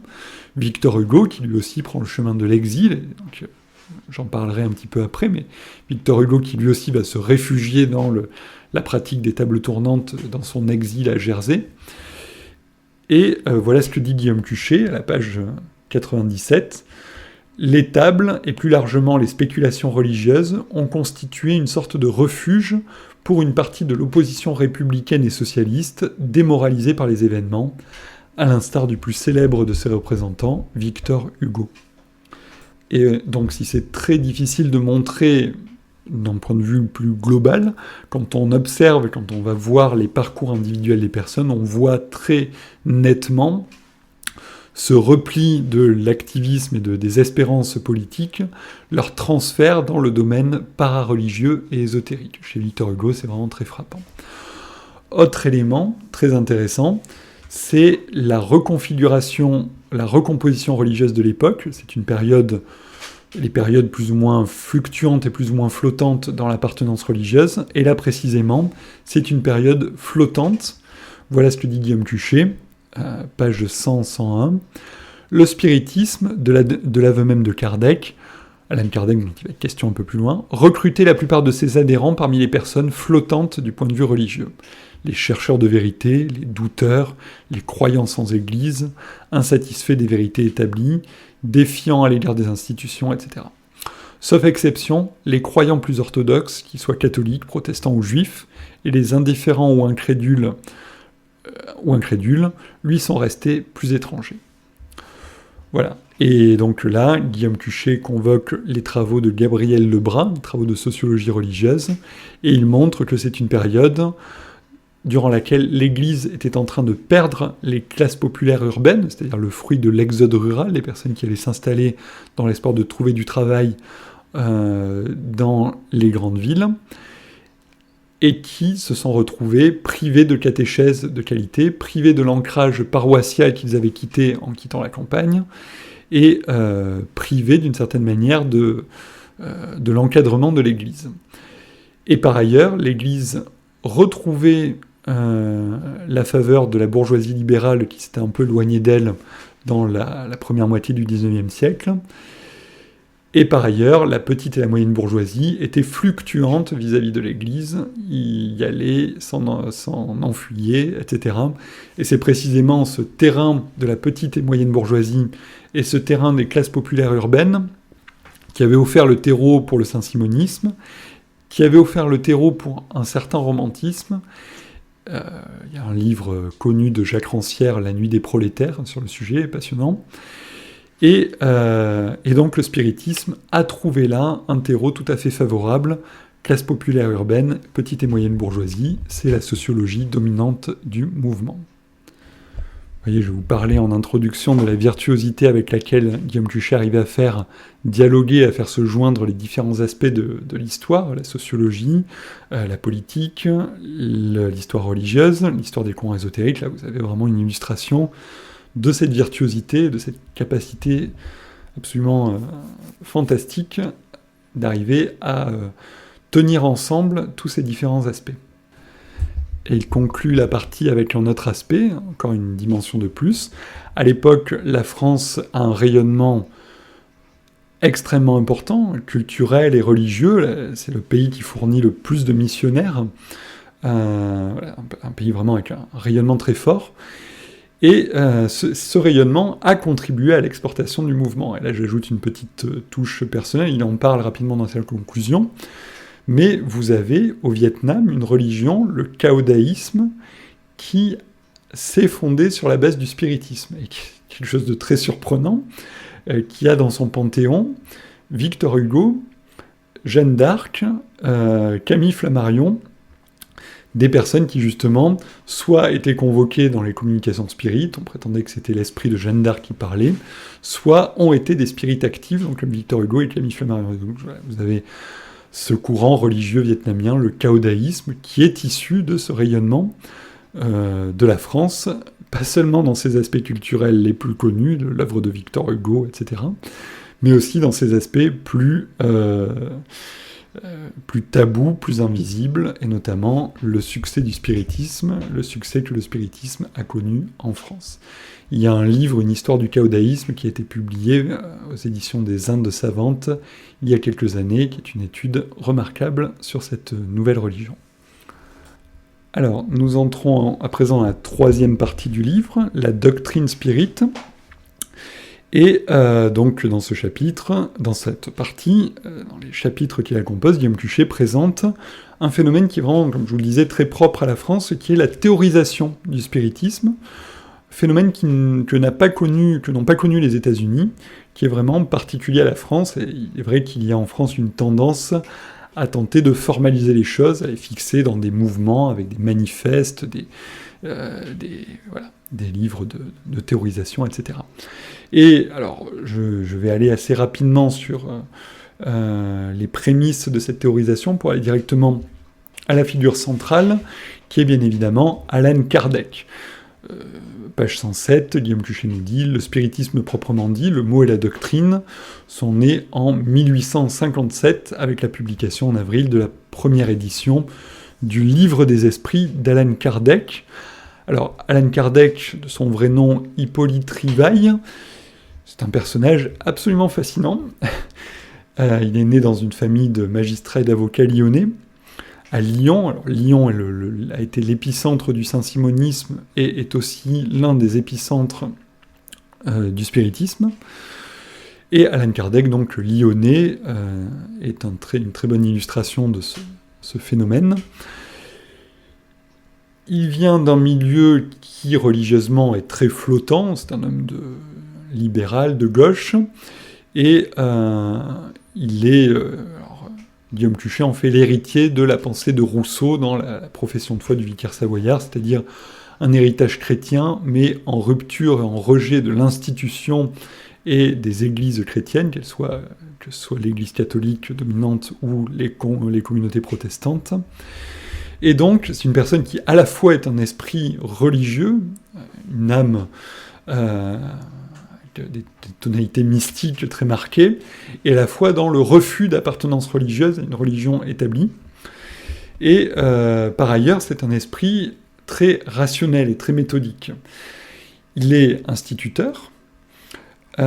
Victor Hugo, qui lui aussi prend le chemin de l'exil, donc j'en parlerai un petit peu après, mais Victor Hugo qui lui aussi va se réfugier dans la pratique des tables tournantes dans son exil à Jersey. Et voilà ce que dit Guillaume Cuchet à la page 97. Les tables, et plus largement les spéculations religieuses, ont constitué une sorte de refuge pour une partie de l'opposition républicaine et socialiste, démoralisée par les événements, à l'instar du plus célèbre de ses représentants, Victor Hugo. Et donc si c'est très difficile de montrer, d'un point de vue plus global, quand on observe, quand on va voir les parcours individuels des personnes, on voit très nettement ce repli de l'activisme et des espérances politiques, leur transfert dans le domaine parareligieux et ésotérique. Chez Victor Hugo, c'est vraiment très frappant. Autre élément très intéressant, c'est la reconfiguration, la recomposition religieuse de l'époque. C'est une période, les périodes plus ou moins fluctuantes et plus ou moins flottantes dans l'appartenance religieuse, et là précisément, c'est une période flottante. Voilà ce que dit Guillaume Cuchet, page 100-101. Le spiritisme, de l'aveu même de Kardec, Alan Kardec, dont il va être question un peu plus loin, recrutait la plupart de ses adhérents parmi les personnes flottantes du point de vue religieux. Les chercheurs de vérité, les douteurs, les croyants sans église, insatisfaits des vérités établies, défiants à l'égard des institutions, etc. Sauf exception, les croyants plus orthodoxes, qu'ils soient catholiques, protestants ou juifs, et les indifférents ou incrédules, lui sont restés plus étrangers. Voilà. Et donc là, Guillaume Cuchet convoque les travaux de Gabriel Lebrun, les travaux de sociologie religieuse, et il montre que c'est une période durant laquelle l'Église était en train de perdre les classes populaires urbaines, c'est-à-dire le fruit de l'exode rural, les personnes qui allaient s'installer dans l'espoir de trouver du travail dans les grandes villes, et qui se sont retrouvés privés de catéchèse de qualité, privés de l'ancrage paroissial qu'ils avaient quitté en quittant la campagne, et privés d'une certaine manière de l'encadrement de l'Église. Et par ailleurs, l'Église retrouvait la faveur de la bourgeoisie libérale qui s'était un peu éloignée d'elle dans la première moitié du XIXe siècle. Et par ailleurs, la petite et la moyenne bourgeoisie étaient fluctuantes vis-à-vis de l'Église, y allaient, s'en enfuyaient, etc. Et c'est précisément ce terrain de la petite et moyenne bourgeoisie et ce terrain des classes populaires urbaines qui avait offert le terreau pour le saint-simonisme, qui avait offert le terreau pour un certain romantisme. Il y a un livre connu de Jacques Rancière, La nuit des prolétaires, sur le sujet, passionnant. Et donc le spiritisme a trouvé là un terreau tout à fait favorable, classe populaire urbaine, petite et moyenne bourgeoisie, c'est la sociologie dominante du mouvement. voyez, je vous parlais en introduction de la virtuosité avec laquelle Guillaume Tuchet arrivait à faire dialoguer, à faire se joindre les différents aspects de l'histoire, la sociologie, la politique, l'histoire religieuse, l'histoire des courants ésotériques. Là, vous avez vraiment une illustration de cette virtuosité, de cette capacité absolument fantastique d'arriver à tenir ensemble tous ces différents aspects. Et il conclut la partie avec un autre aspect, encore une dimension de plus. À l'époque, la France a un rayonnement extrêmement important, culturel et religieux. C'est le pays qui fournit le plus de missionnaires. Un pays vraiment avec un rayonnement très fort. Et ce rayonnement a contribué à l'exportation du mouvement. Et là, j'ajoute une petite touche personnelle, il en parle rapidement dans sa conclusion. Mais vous avez au Vietnam une religion, le caodaïsme, qui s'est fondée sur la base du spiritisme. Et quelque chose de très surprenant, qui a dans son panthéon Victor Hugo, Jeanne d'Arc, Camille Flammarion, des personnes qui justement soit étaient convoquées dans les communications spirites, on prétendait que c'était l'esprit de Jeanne d'Arc qui parlait, soit ont été des spirites actifs, donc comme Victor Hugo et Camille Flammarion. Donc, vous avez ce courant religieux vietnamien, le caodaïsme, qui est issu de ce rayonnement de la France, pas seulement dans ses aspects culturels les plus connus, de l'œuvre de Victor Hugo, etc., mais aussi dans ses aspects plus tabous, plus invisibles, et notamment le succès du spiritisme, le succès que le spiritisme a connu en France. Il y a un livre, une histoire du caodaïsme, qui a été publié aux éditions des Indes savantes il y a quelques années, qui est une étude remarquable sur cette nouvelle religion. Alors, nous entrons à présent à la troisième partie du livre, la doctrine spirite. Et donc, dans ce chapitre, dans cette partie, dans les chapitres qui la composent, Guillaume Tuchet présente un phénomène qui est vraiment, comme je vous le disais, très propre à la France, qui est la théorisation du spiritisme, phénomène que n'ont pas connu les États-Unis, qui est vraiment particulier à la France, et il est vrai qu'il y a en France une tendance à tenter de formaliser les choses, à les fixer dans des mouvements, avec des manifestes, des livres de théorisation, etc. Et alors, je vais aller assez rapidement sur les prémices de cette théorisation pour aller directement à la figure centrale, qui est bien évidemment Allan Kardec. Page 107, Guillaume Tuchet nous dit « Le spiritisme proprement dit, le mot et la doctrine sont nés en 1857 avec la publication en avril de la première édition du Livre des Esprits d'Allan Kardec. » Alors, Allan Kardec, de son vrai nom Hippolyte Rivail, c'est un personnage absolument fascinant. Il est né dans une famille de magistrats et d'avocats lyonnais, à Lyon. Alors, Lyon a été l'épicentre du saint-simonisme et est aussi l'un des épicentres du spiritisme. Et Allan Kardec, donc lyonnais, est une très bonne illustration de ce phénomène. Il vient d'un milieu qui, religieusement, est très flottant. C'est un homme libéral, de gauche. Et il est... Guillaume Tuchet en fait l'héritier de la pensée de Rousseau dans la profession de foi du vicaire savoyard, c'est-à-dire un héritage chrétien, mais en rupture et en rejet de l'institution et des églises chrétiennes, que ce soit l'église catholique dominante ou les communautés protestantes. Et donc, c'est une personne qui, à la fois, est un esprit religieux, une âme des tonalités mystiques très marquées, et à la fois dans le refus d'appartenance religieuse à une religion établie. Et par ailleurs, c'est un esprit très rationnel et très méthodique. Il est instituteur. Il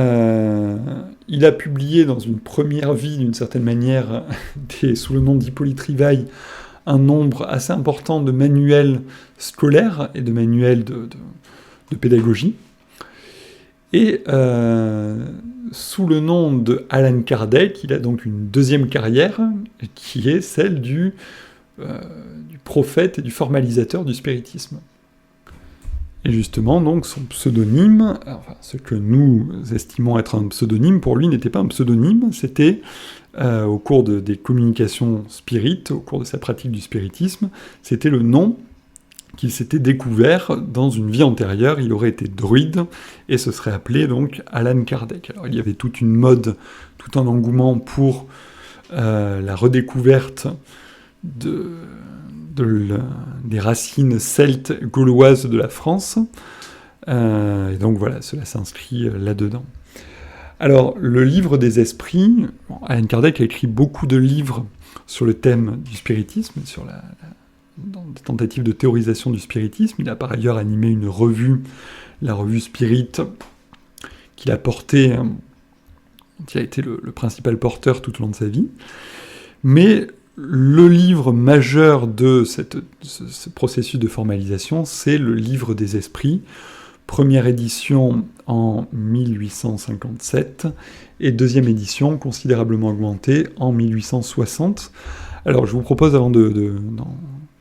a publié dans une première vie, d'une certaine manière, sous le nom d'Hippolyte Rivail, un nombre assez important de manuels scolaires et de manuels de pédagogie. Et sous le nom de Allan Kardec, il a donc une deuxième carrière, qui est celle du prophète et du formalisateur du spiritisme. Et justement, donc, son pseudonyme, enfin, ce que nous estimons être un pseudonyme, pour lui n'était pas un pseudonyme, c'était, au cours des communications spirites, au cours de sa pratique du spiritisme, c'était le nom qu'il s'était découvert dans une vie antérieure, il aurait été druide, et se serait appelé donc Allan Kardec. Alors il y avait toute une mode, tout un engouement pour la redécouverte des racines celtes gauloises de la France, et donc voilà, cela s'inscrit là-dedans. Alors, le livre des esprits, Allan Kardec a écrit beaucoup de livres sur le thème du spiritisme, sur dans des tentatives de théorisation du spiritisme. Il a par ailleurs animé une revue, la revue Spirit, qu'il a portée, qui a été le principal porteur tout au long de sa vie. Mais le livre majeur de ce processus de formalisation, c'est le livre des esprits, première édition en 1857, et deuxième édition considérablement augmentée en 1860. Alors je vous propose, avant de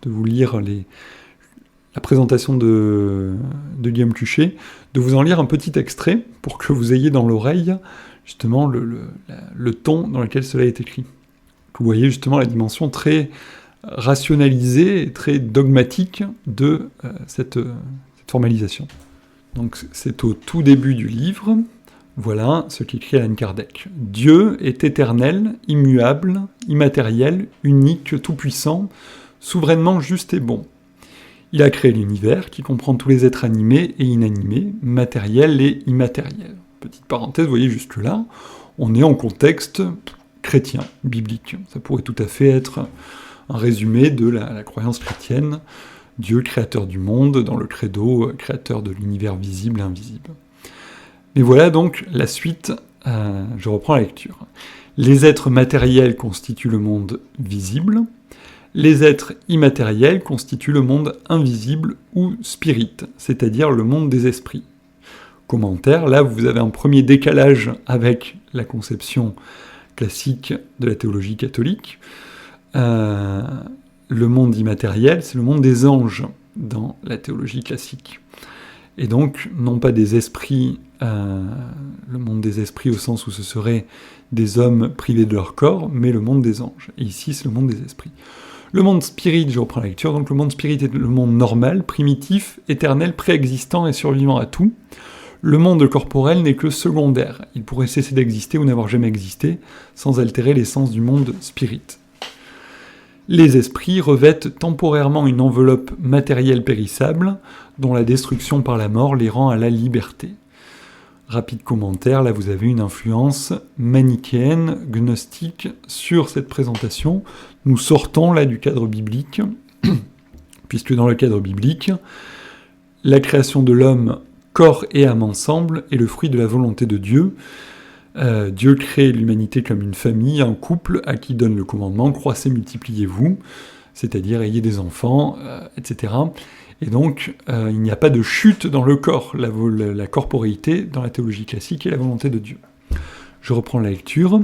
vous lire la présentation de Guillaume Cuchet, de vous en lire un petit extrait pour que vous ayez dans l'oreille justement le ton dans lequel cela est écrit. Que vous voyez justement la dimension très rationalisée et très dogmatique de cette formalisation. Donc c'est au tout début du livre, voilà ce qu'écrit Allan Kardec. « Dieu est éternel, immuable, immatériel, unique, tout-puissant, souverainement juste et bon. Il a créé l'univers qui comprend tous les êtres animés et inanimés, matériels et immatériels. » Petite parenthèse, vous voyez jusque-là, on est en contexte chrétien, biblique. Ça pourrait tout à fait être un résumé de la croyance chrétienne, Dieu, créateur du monde, dans le credo, créateur de l'univers visible et invisible. Mais voilà donc la suite, je reprends la lecture. Les êtres matériels constituent le monde visible, les êtres immatériels constituent le monde invisible ou spirit, c'est-à-dire le monde des esprits. Commentaire, là vous avez un premier décalage avec la conception classique de la théologie catholique. Le monde immatériel, c'est le monde des anges dans la théologie classique. Et donc, non pas des esprits, le monde des esprits au sens où ce serait des hommes privés de leur corps, mais le monde des anges. Et ici, c'est le monde des esprits. Le monde spirit, je reprends la lecture, donc le monde spirit est le monde normal, primitif, éternel, préexistant et survivant à tout. Le monde corporel n'est que secondaire. Il pourrait cesser d'exister ou n'avoir jamais existé, sans altérer l'essence du monde spirit. Les esprits revêtent temporairement une enveloppe matérielle périssable, dont la destruction par la mort les rend à la liberté. Rapide commentaire, là vous avez une influence manichéenne, gnostique, sur cette présentation. Nous sortons là du cadre biblique, puisque dans le cadre biblique, la création de l'homme, corps et âme ensemble, est le fruit de la volonté de Dieu. Dieu crée l'humanité comme une famille, un couple à qui donne le commandement « croissez, multipliez-vous », c'est-à-dire ayez des enfants, etc. Et donc, il n'y a pas de chute dans le corps, la corporéité dans la théologie classique est la volonté de Dieu. Je reprends la lecture.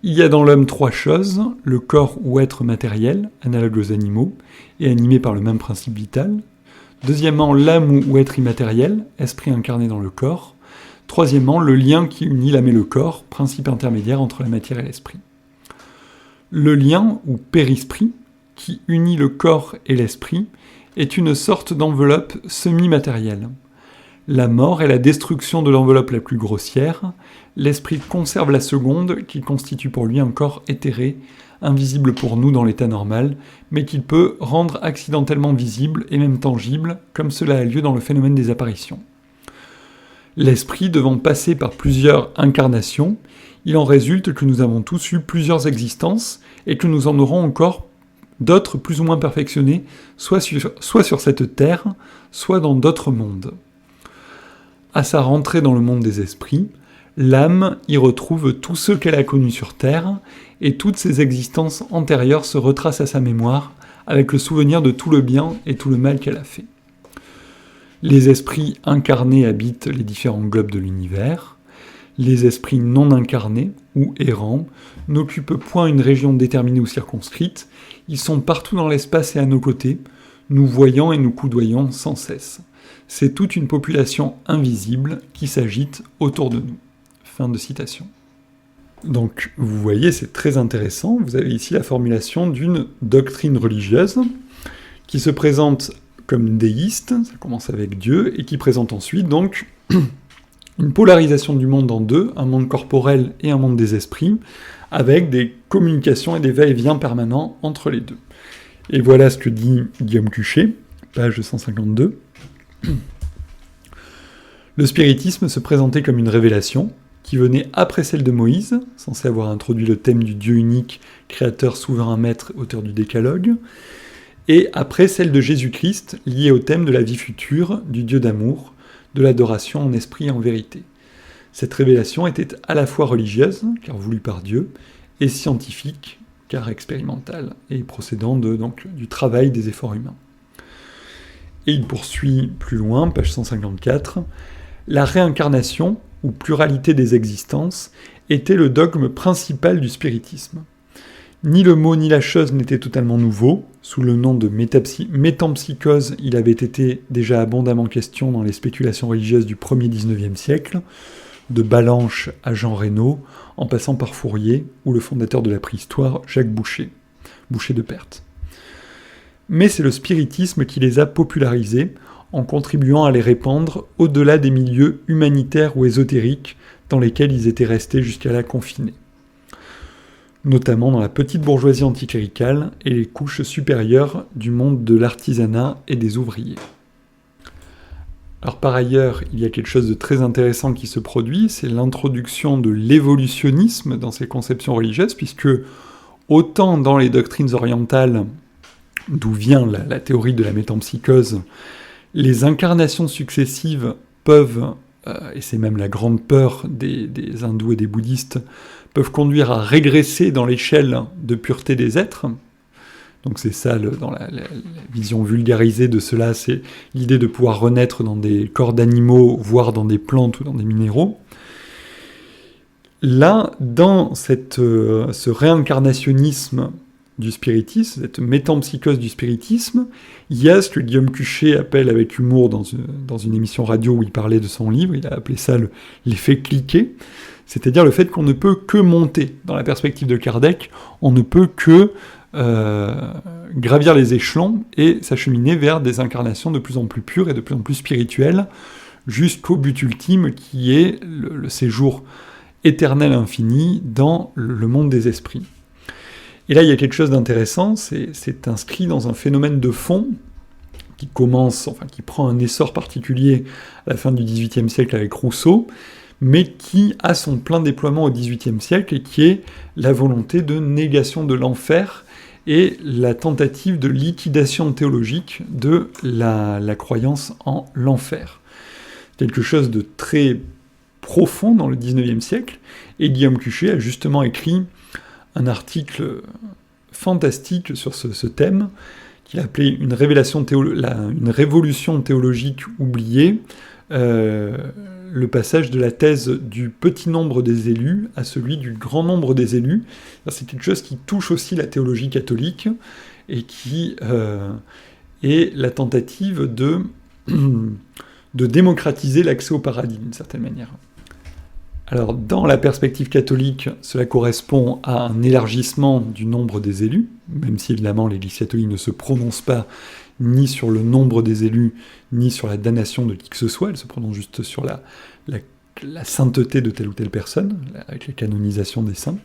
Il y a dans l'homme trois choses, le corps ou être matériel, analogue aux animaux, et animé par le même principe vital. Deuxièmement, l'âme ou être immatériel, esprit incarné dans le corps. Troisièmement, le lien qui unit l'âme et le corps, principe intermédiaire entre la matière et l'esprit. Le lien, ou périsprit, qui unit le corps et l'esprit, est une sorte d'enveloppe semi-matérielle. La mort est la destruction de l'enveloppe la plus grossière, l'esprit conserve la seconde, qui constitue pour lui un corps éthéré, invisible pour nous dans l'état normal, mais qu'il peut rendre accidentellement visible et même tangible, comme cela a lieu dans le phénomène des apparitions. L'esprit devant passer par plusieurs incarnations, il en résulte que nous avons tous eu plusieurs existences et que nous en aurons encore d'autres plus ou moins perfectionnées, soit sur cette terre, soit dans d'autres mondes. À sa rentrée dans le monde des esprits, l'âme y retrouve tous ceux qu'elle a connus sur terre, et toutes ses existences antérieures se retracent à sa mémoire, avec le souvenir de tout le bien et tout le mal qu'elle a fait. Les esprits incarnés habitent les différents globes de l'univers. Les esprits non incarnés, ou errants, n'occupent point une région déterminée ou circonscrite, ils sont partout dans l'espace et à nos côtés, nous voyant et nous coudoyant sans cesse. C'est toute une population invisible qui s'agite autour de nous. Fin de citation. Donc, vous voyez, c'est très intéressant. Vous avez ici la formulation d'une doctrine religieuse qui se présente comme déiste, ça commence avec Dieu, et qui présente ensuite donc une polarisation du monde en deux, un monde corporel et un monde des esprits, avec des communications et des va-et-vient permanents entre les deux. Et voilà ce que dit Guillaume Cuchet, page 152. Le spiritisme se présentait comme une révélation, qui venait après celle de Moïse, censé avoir introduit le thème du Dieu unique, créateur, souverain, maître, auteur du Décalogue, et après celle de Jésus-Christ, liée au thème de la vie future, du Dieu d'amour, de l'adoration en esprit et en vérité. Cette révélation était à la fois religieuse, car voulue par Dieu, et scientifique, car expérimentale, et procédant du travail des efforts humains. Et il poursuit plus loin, page 154, « La réincarnation, ou pluralité des existences, était le dogme principal du spiritisme. Ni le mot ni la chose n'étaient totalement nouveaux, sous le nom de métempsychose, il avait été déjà abondamment question dans les spéculations religieuses du 1er XIXe siècle, de Ballanche à Jean Reynaud, en passant par Fourier, ou le fondateur de la préhistoire, Jacques Boucher de Perthes. Mais c'est le spiritisme qui les a popularisés, en contribuant à les répandre au-delà des milieux humanitaires ou ésotériques dans lesquels ils étaient restés jusqu'à là confinés, notamment dans la petite bourgeoisie anticléricale et les couches supérieures du monde de l'artisanat et des ouvriers. Alors par ailleurs, il y a quelque chose de très intéressant qui se produit, c'est l'introduction de l'évolutionnisme dans ces conceptions religieuses, puisque autant dans les doctrines orientales, d'où vient la théorie de la métempsychose, les incarnations successives peuvent, et c'est même la grande peur des hindous et des bouddhistes, peuvent conduire à régresser dans l'échelle de pureté des êtres. Donc c'est ça, dans la vision vulgarisée de cela, c'est l'idée de pouvoir renaître dans des corps d'animaux, voire dans des plantes ou dans des minéraux. Là, dans ce réincarnationnisme du spiritisme, cette métempsychose du spiritisme, il y a ce que Guillaume Cuchet appelle avec humour dans une émission radio où il parlait de son livre, il a appelé ça l'effet cliquet, c'est-à-dire le fait qu'on ne peut que monter. Dans la perspective de Kardec, on ne peut que gravir les échelons et s'acheminer vers des incarnations de plus en plus pures et de plus en plus spirituelles, jusqu'au but ultime qui est le séjour éternel infini dans le monde des esprits. Et là, il y a quelque chose d'intéressant, c'est inscrit dans un phénomène de fond qui prend un essor particulier à la fin du XVIIIe siècle avec Rousseau, mais qui a son plein déploiement au XVIIIe siècle et qui est la volonté de négation de l'enfer et la tentative de liquidation théologique de la croyance en l'enfer. Quelque chose de très profond dans le XIXe siècle, et Guillaume Cuchet a justement écrit un article fantastique sur ce thème, qu'il a appelé une révolution théologique oubliée, le passage de la thèse du petit nombre des élus à celui du grand nombre des élus. C'est quelque chose qui touche aussi la théologie catholique, et qui est la tentative de démocratiser l'accès au paradis, d'une certaine manière. Alors, dans la perspective catholique, cela correspond à un élargissement du nombre des élus, même si évidemment l'Église catholique ne se prononce pas ni sur le nombre des élus, ni sur la damnation de qui que ce soit, elle se prononce juste sur la sainteté de telle ou telle personne, avec la canonisation des saints.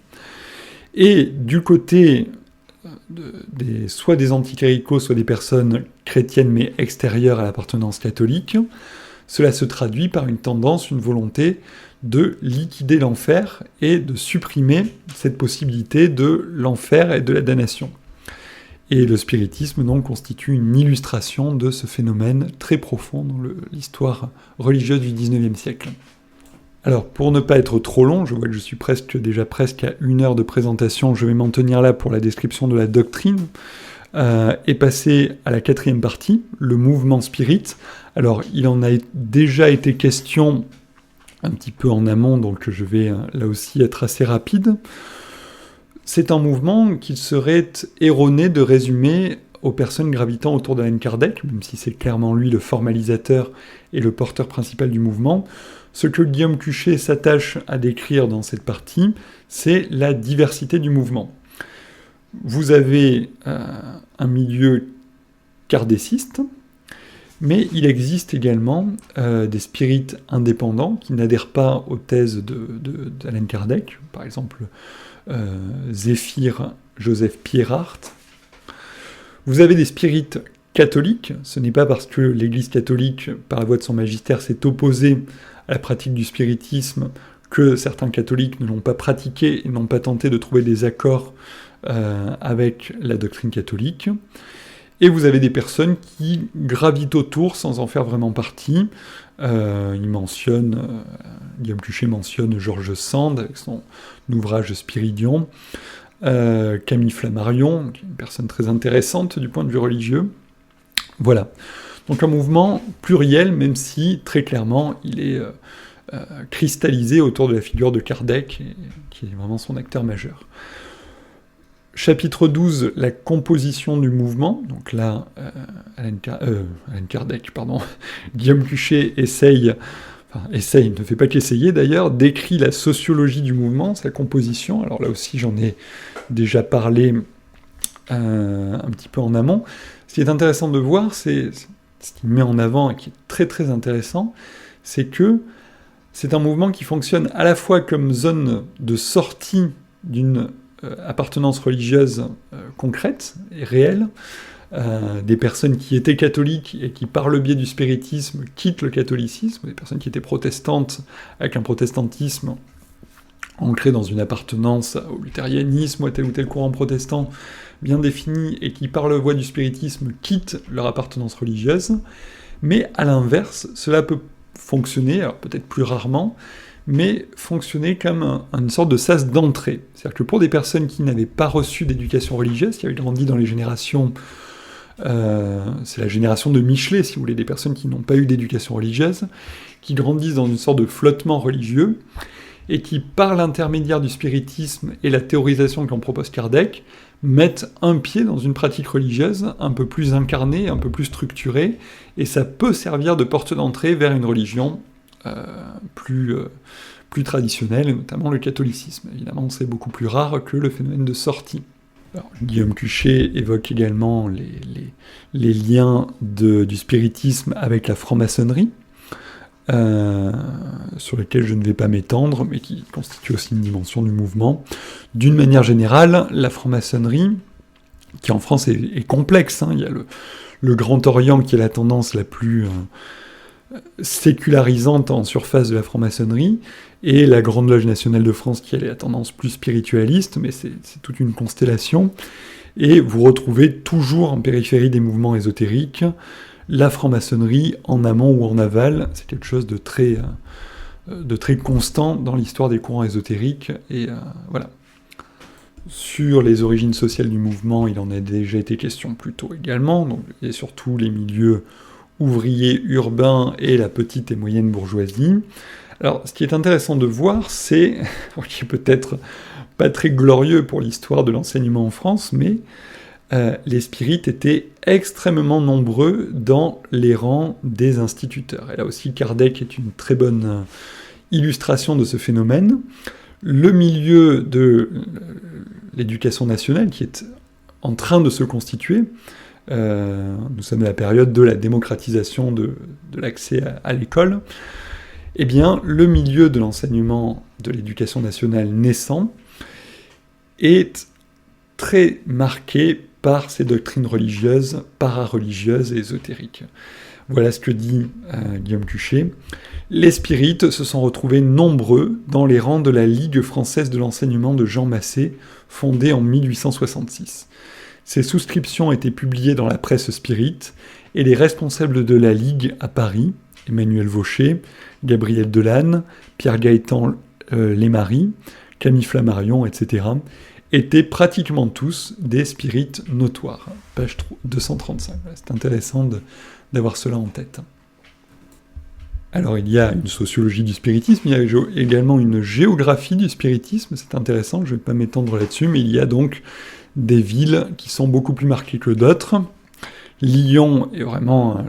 Et du côté soit des anticléricaux, soit des personnes chrétiennes mais extérieures à l'appartenance catholique, cela se traduit par une tendance, une volonté de liquider l'enfer et de supprimer cette possibilité de l'enfer et de la damnation. Et le spiritisme donc constitue une illustration de ce phénomène très profond dans l'histoire religieuse du XIXe siècle. Alors, pour ne pas être trop long, je vois que je suis déjà presque à 1 heure de présentation, je vais m'en tenir là pour la description de la doctrine, et passer à la 4e partie, le mouvement spirit. Alors, il en a déjà été question un petit peu en amont, donc je vais là aussi être assez rapide. C'est un mouvement qu'il serait erroné de résumer aux personnes gravitant autour d'Alain Kardec, même si c'est clairement lui le formalisateur et le porteur principal du mouvement. Ce que Guillaume Cuchet s'attache à décrire dans cette partie, c'est la diversité du mouvement. Vous avez un milieu kardéciste, Mais il existe également des spirites indépendants qui n'adhèrent pas aux thèses d'Alan Kardec, par exemple Zéphyr Joseph Pierart. Vous avez des spirites catholiques, ce n'est pas parce que l'Église catholique, par la voie de son magistère, s'est opposée à la pratique du spiritisme que certains catholiques ne l'ont pas pratiqué et n'ont pas tenté de trouver des accords avec la doctrine catholique. Et vous avez des personnes qui gravitent autour sans en faire vraiment partie. Guillaume Cuchet mentionne George Sand avec son ouvrage Spiridion, Camille Flammarion, qui est une personne très intéressante du point de vue religieux. Voilà. Donc un mouvement pluriel, même si très clairement il est cristallisé autour de la figure de Kardec, qui est vraiment son acteur majeur. Chapitre 12, la composition du mouvement. Donc là, Guillaume Cuchet ne fait pas qu'essayer d'ailleurs, décrit la sociologie du mouvement, sa composition. Alors là aussi, j'en ai déjà parlé un petit peu en amont. Ce qui est intéressant de voir, c'est ce qu'il met en avant et qui est très très intéressant, c'est que c'est un mouvement qui fonctionne à la fois comme zone de sortie d'une appartenance religieuse concrète et réelle, des personnes qui étaient catholiques et qui, par le biais du spiritisme, quittent le catholicisme, des personnes qui étaient protestantes avec un protestantisme ancré dans une appartenance au luthérianisme ou à tel ou tel courant protestant bien défini et qui, par la voie du spiritisme, quittent leur appartenance religieuse. Mais à l'inverse, cela peut fonctionner, alors peut-être plus rarement, mais fonctionner comme une sorte de sas d'entrée. C'est-à-dire que pour des personnes qui n'avaient pas reçu d'éducation religieuse, qui avaient grandi dans les générations... c'est la génération de Michelet, si vous voulez, des personnes qui n'ont pas eu d'éducation religieuse, qui grandissent dans une sorte de flottement religieux, et qui, par l'intermédiaire du spiritisme et la théorisation qu'en propose Kardec, mettent un pied dans une pratique religieuse un peu plus incarnée, un peu plus structurée, et ça peut servir de porte d'entrée vers une religion plus traditionnelle, et notamment le catholicisme. Évidemment, c'est beaucoup plus rare que le phénomène de sortie. Alors, Guillaume Cuchet évoque également les liens du spiritisme avec la franc-maçonnerie, sur lesquels je ne vais pas m'étendre, mais qui constitue aussi une dimension du mouvement. D'une manière générale, la franc-maçonnerie, qui en France est complexe, il y a le Grand Orient qui est la tendance la plus sécularisante en surface de la franc-maçonnerie, et la Grande Loge nationale de France qui est la tendance plus spiritualiste, mais c'est toute une constellation, et vous retrouvez toujours en périphérie des mouvements ésotériques la franc-maçonnerie en amont ou en aval. C'est quelque chose de très constant dans l'histoire des courants ésotériques, et voilà. Sur les origines sociales du mouvement, il en a déjà été question plus tôt également, donc, et surtout les milieux ouvriers urbains et la petite et moyenne bourgeoisie. Alors, ce qui est intéressant de voir, c'est, qui est peut-être pas très glorieux pour l'histoire de l'enseignement en France, mais les spirites étaient extrêmement nombreux dans les rangs des instituteurs. Et là aussi, Kardec est une très bonne illustration de ce phénomène. Le milieu de l'éducation nationale, qui est en train de se constituer, nous sommes à la période de la démocratisation de l'accès à l'école, eh bien, le milieu de l'enseignement de l'éducation nationale naissant est très marqué par ces doctrines religieuses, parareligieuses et ésotériques. Voilà ce que dit Guillaume Cuchet. Les spirites se sont retrouvés nombreux dans les rangs de la Ligue française de l'enseignement de Jean Massé, fondée en 1866. Ces souscriptions étaient publiées dans la presse spirite, et les responsables de la Ligue à Paris, Emmanuel Vaucher, Gabriel Delanne, Pierre-Gaëtan Lesmarie, Camille Flammarion, etc., étaient pratiquement tous des spirites notoires. Page 235. C'est intéressant d'avoir cela en tête. Alors il y a une sociologie du spiritisme, il y a également une géographie du spiritisme, c'est intéressant, je ne vais pas m'étendre là-dessus, mais il y a donc des villes qui sont beaucoup plus marquées que d'autres. Lyon est vraiment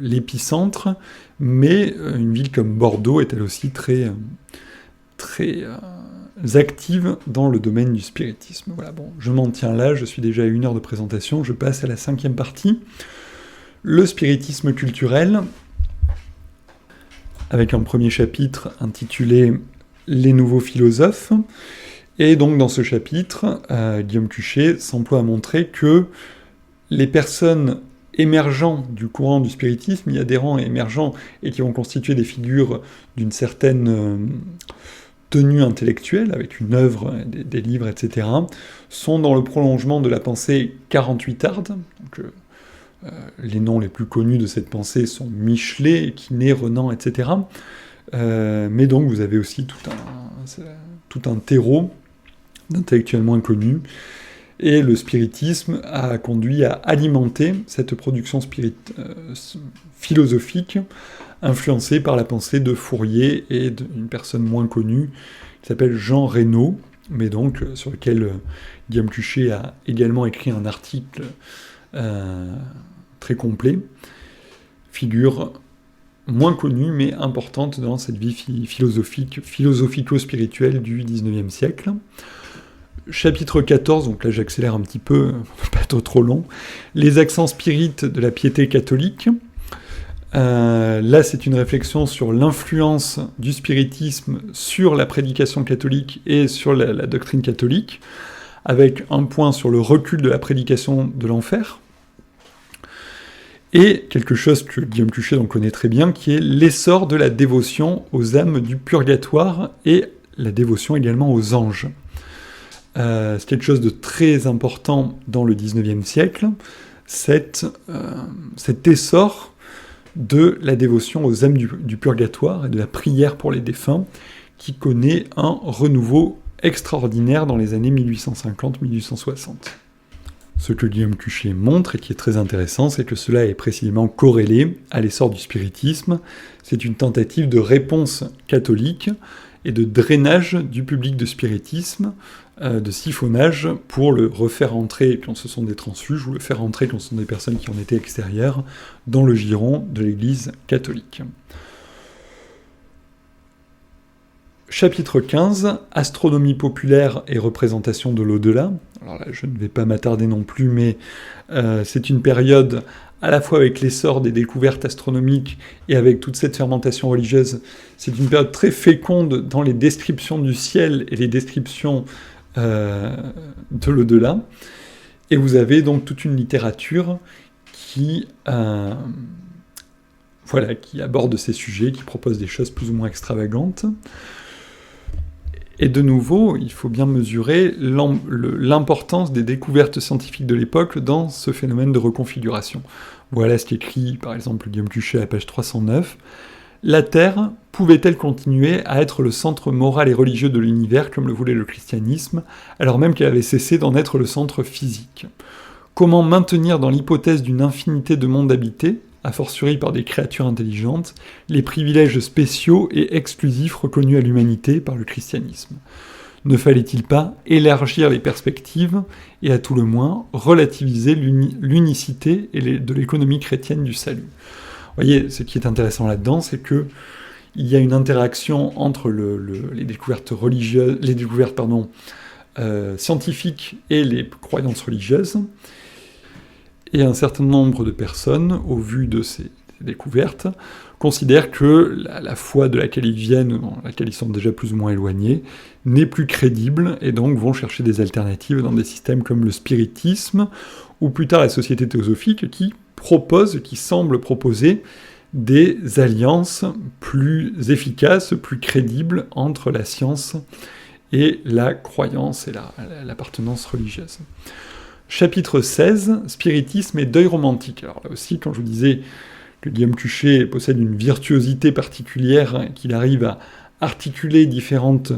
l'épicentre, mais une ville comme Bordeaux est elle aussi très active dans le domaine du spiritisme. Voilà, bon, je m'en tiens là, je suis déjà à 1 heure de présentation, je passe à la 5e partie. Le spiritisme culturel, avec un premier chapitre intitulé « Les nouveaux philosophes ». Et donc dans ce chapitre, Guillaume Cuchet s'emploie à montrer que les personnes émergents du courant du spiritisme, y adhérents et émergents, et qui vont constituer des figures d'une certaine tenue intellectuelle, avec une œuvre, des livres, etc., sont dans le prolongement de la pensée 48arde. Donc, les noms les plus connus de cette pensée sont Michelet, Quinet, Renan, etc. Mais donc vous avez aussi tout un terreau d'intellectuels moins connus, et le spiritisme a conduit à alimenter cette production philosophique influencée par la pensée de Fourier et d'une personne moins connue qui s'appelle Jean Reynaud, mais donc sur lequel Guillaume Cuchet a également écrit un article très complet, figure moins connue mais importante dans cette vie philosophico-spirituelle du XIXe siècle. Chapitre 14, donc là j'accélère un petit peu, pas trop long, les accents spirites de la piété catholique. Là c'est une réflexion sur l'influence du spiritisme sur la prédication catholique et sur la doctrine catholique, avec un point sur le recul de la prédication de l'enfer, et quelque chose que Guillaume Cuchet donc connaît très bien, qui est l'essor de la dévotion aux âmes du purgatoire et la dévotion également aux anges. C'est quelque chose de très important dans le XIXe siècle, cet essor de la dévotion aux âmes du purgatoire et de la prière pour les défunts, qui connaît un renouveau extraordinaire dans les années 1850-1860. Ce que Guillaume Cuchet montre, et qui est très intéressant, c'est que cela est précisément corrélé à l'essor du spiritisme. C'est une tentative de réponse catholique et de drainage du public de spiritisme, de siphonnage, pour le refaire entrer quand ce sont des transfuges, ou le faire entrer quand ce sont des personnes qui en étaient extérieures, dans le giron de l'Église catholique. Chapitre 15, astronomie populaire et représentation de l'au-delà. Alors là, je ne vais pas m'attarder non plus, mais c'est une période, à la fois avec l'essor des découvertes astronomiques et avec toute cette fermentation religieuse, c'est une période très féconde dans les descriptions du ciel et les descriptions de l'au-delà. Et vous avez donc toute une littérature qui aborde ces sujets, qui propose des choses plus ou moins extravagantes. Et de nouveau, il faut bien mesurer l'importance des découvertes scientifiques de l'époque dans ce phénomène de reconfiguration. Voilà ce qu'écrit par exemple Guillaume Cuchet à la page 309. La Terre pouvait-elle continuer à être le centre moral et religieux de l'univers comme le voulait le christianisme, alors même qu'elle avait cessé d'en être le centre physique ? Comment maintenir dans l'hypothèse d'une infinité de mondes habités, a fortiori par des créatures intelligentes, les privilèges spéciaux et exclusifs reconnus à l'humanité par le christianisme ? Ne fallait-il pas élargir les perspectives et à tout le moins relativiser l'unicité de l'économie chrétienne du salut ? Vous voyez, ce qui est intéressant là-dedans, c'est que il y a une interaction entre les découvertes religieuses, scientifiques et les croyances religieuses, et un certain nombre de personnes, au vu de ces découvertes, considèrent que la foi de laquelle ils viennent, dans laquelle ils sont déjà plus ou moins éloignés, n'est plus crédible, et donc vont chercher des alternatives dans des systèmes comme le spiritisme, ou plus tard la société théosophique, qui semble proposer des alliances plus efficaces, plus crédibles entre la science et la croyance et l'appartenance religieuse. Chapitre 16, spiritisme et deuil romantique. Alors là aussi, quand je vous disais que Guillaume Cuchet possède une virtuosité particulière, qu'il arrive à articuler différentes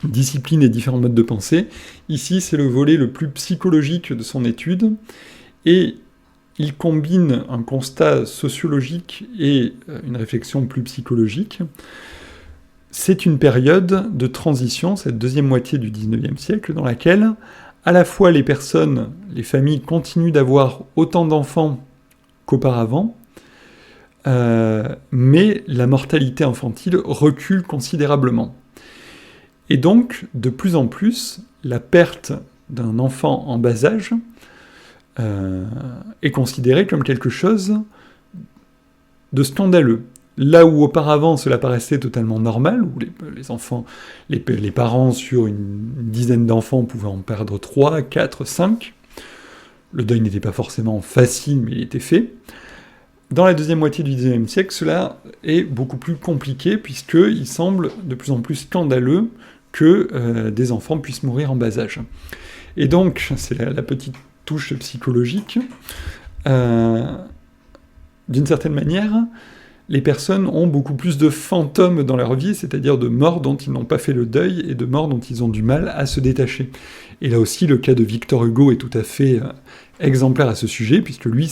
disciplines et différents modes de pensée, ici c'est le volet le plus psychologique de son étude, et il combine un constat sociologique et une réflexion plus psychologique. C'est une période de transition, cette deuxième moitié du XIXe siècle, dans laquelle à la fois les familles continuent d'avoir autant d'enfants qu'auparavant, mais la mortalité infantile recule considérablement. Et donc, de plus en plus, la perte d'un enfant en bas âge est considéré comme quelque chose de scandaleux. Là où auparavant cela paraissait totalement normal, où les enfants, les parents sur une dizaine d'enfants pouvaient en perdre 3, 4, 5, le deuil n'était pas forcément facile, mais il était fait. Dans la deuxième moitié du XIXe siècle, cela est beaucoup plus compliqué, puisqu'il semble de plus en plus scandaleux que des enfants puissent mourir en bas âge. Et donc, c'est la petite touche psychologique, d'une certaine manière, les personnes ont beaucoup plus de fantômes dans leur vie, c'est-à-dire de morts dont ils n'ont pas fait le deuil et de morts dont ils ont du mal à se détacher. Et là aussi, le cas de Victor Hugo est tout à fait exemplaire à ce sujet, puisque lui,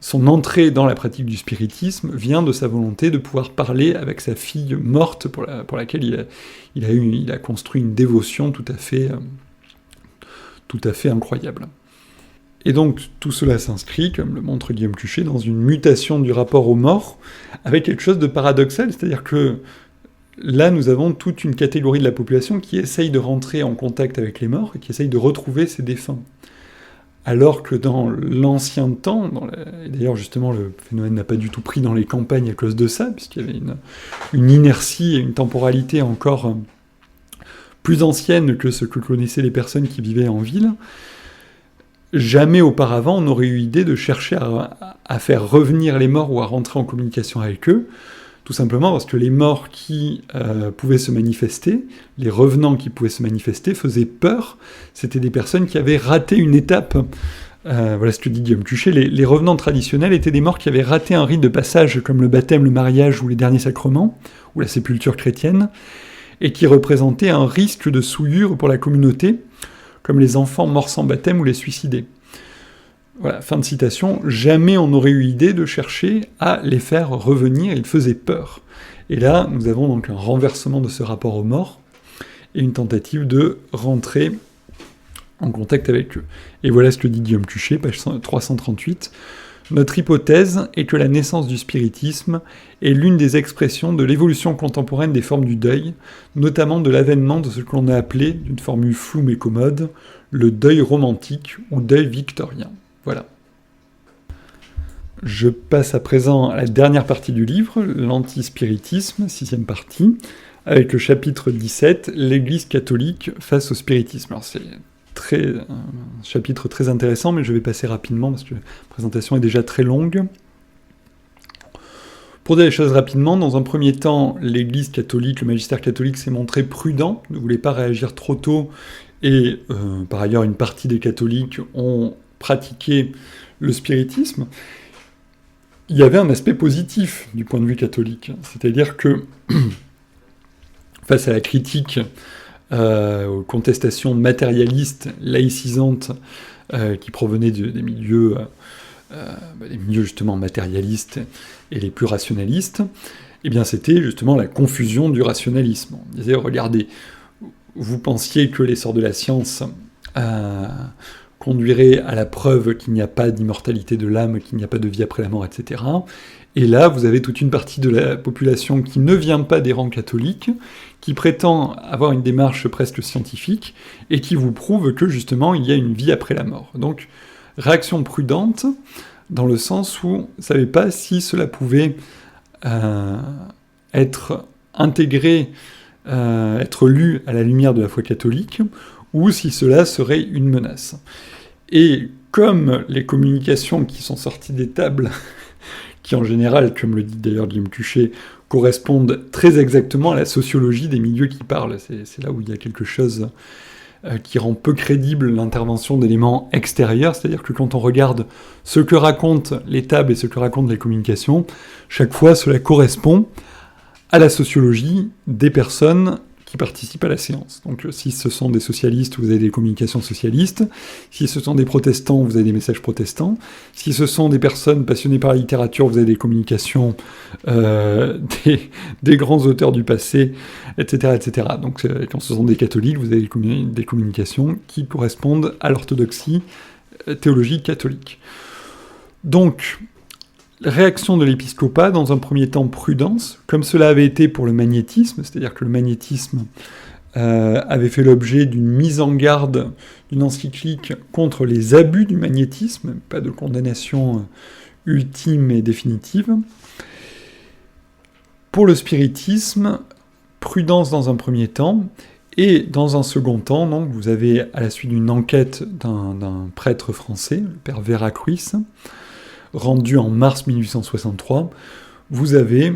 son entrée dans la pratique du spiritisme vient de sa volonté de pouvoir parler avec sa fille morte, pour laquelle il a construit une dévotion tout à fait incroyable. Et donc tout cela s'inscrit, comme le montre Guillaume Tuchet, dans une mutation du rapport aux morts, avec quelque chose de paradoxal, c'est-à-dire que là nous avons toute une catégorie de la population qui essaye de rentrer en contact avec les morts et qui essaye de retrouver ses défunts. Alors que dans l'ancien temps, et d'ailleurs justement le phénomène n'a pas du tout pris dans les campagnes à cause de ça, puisqu'il y avait une inertie et une temporalité encore plus ancienne que ce que connaissaient les personnes qui vivaient en ville, jamais auparavant on n'aurait eu idée de chercher à faire revenir les morts ou à rentrer en communication avec eux, tout simplement parce que les morts qui pouvaient se manifester, les revenants qui pouvaient se manifester, faisaient peur. C'était des personnes qui avaient raté une étape. Voilà ce que dit Guillaume Tuchet. Les revenants traditionnels étaient des morts qui avaient raté un rite de passage, comme le baptême, le mariage ou les derniers sacrements, ou la sépulture chrétienne, et qui représentaient un risque de souillure pour la communauté, comme les enfants morts sans baptême ou les suicidés. Voilà, fin de citation. Jamais on n'aurait eu idée de chercher à les faire revenir, ils faisaient peur. Et là, nous avons donc un renversement de ce rapport aux morts, et une tentative de rentrer en contact avec eux. Et voilà ce que dit Guillaume Tuchet, page 338. Notre hypothèse est que la naissance du spiritisme est l'une des expressions de l'évolution contemporaine des formes du deuil, notamment de l'avènement de ce que l'on a appelé, d'une formule floue mais commode, le deuil romantique ou deuil victorien. Voilà. Je passe à présent à la dernière partie du livre, l'antispiritisme, 6e partie, avec le chapitre 17, l'Église catholique face au spiritisme. Alors c'est un chapitre très intéressant, mais je vais passer rapidement parce que la présentation est déjà très longue. Pour dire les choses rapidement, dans un premier temps, l'Église catholique, le magistère catholique s'est montré prudent, ne voulait pas réagir trop tôt, et par ailleurs une partie des catholiques ont pratiqué le spiritisme. Il y avait un aspect positif du point de vue catholique, c'est-à-dire que face à la critique aux contestations matérialistes, laïcisantes, qui provenaient des milieux justement matérialistes et les plus rationalistes, eh bien c'était justement la confusion du rationalisme. On disait, regardez, vous pensiez que l'essor de la science conduirait à la preuve qu'il n'y a pas d'immortalité de l'âme, qu'il n'y a pas de vie après la mort, etc. Et là, vous avez toute une partie de la population qui ne vient pas des rangs catholiques, qui prétend avoir une démarche presque scientifique, et qui vous prouve que, justement, il y a une vie après la mort. Donc, réaction prudente, dans le sens où on ne savait pas si cela pouvait être intégré, être lu à la lumière de la foi catholique, ou si cela serait une menace. Et comme les communications qui sont sorties des tables, qui en général, comme le dit d'ailleurs Guillaume Tuchet, correspondent très exactement à la sociologie des milieux qui parlent, c'est là où il y a quelque chose qui rend peu crédible l'intervention d'éléments extérieurs, c'est-à-dire que quand on regarde ce que racontent les tables et ce que racontent les communications, chaque fois cela correspond à la sociologie des personnes qui participent à la séance. Donc si ce sont des socialistes, vous avez des communications socialistes, si ce sont des protestants, vous avez des messages protestants, si ce sont des personnes passionnées par la littérature, vous avez des communications des grands auteurs du passé, etc. etc. Donc quand ce sont des catholiques, vous avez des communications qui correspondent à l'orthodoxie théologique catholique. Donc, réaction de l'épiscopat, dans un premier temps prudence, comme cela avait été pour le magnétisme, c'est-à-dire que le magnétisme avait fait l'objet d'une mise en garde d'une encyclique contre les abus du magnétisme, pas de condamnation ultime et définitive. Pour le spiritisme, prudence dans un premier temps, et dans un second temps, donc, vous avez, à la suite d'une enquête d'un prêtre français, le père Veracruz, rendu en mars 1863, vous avez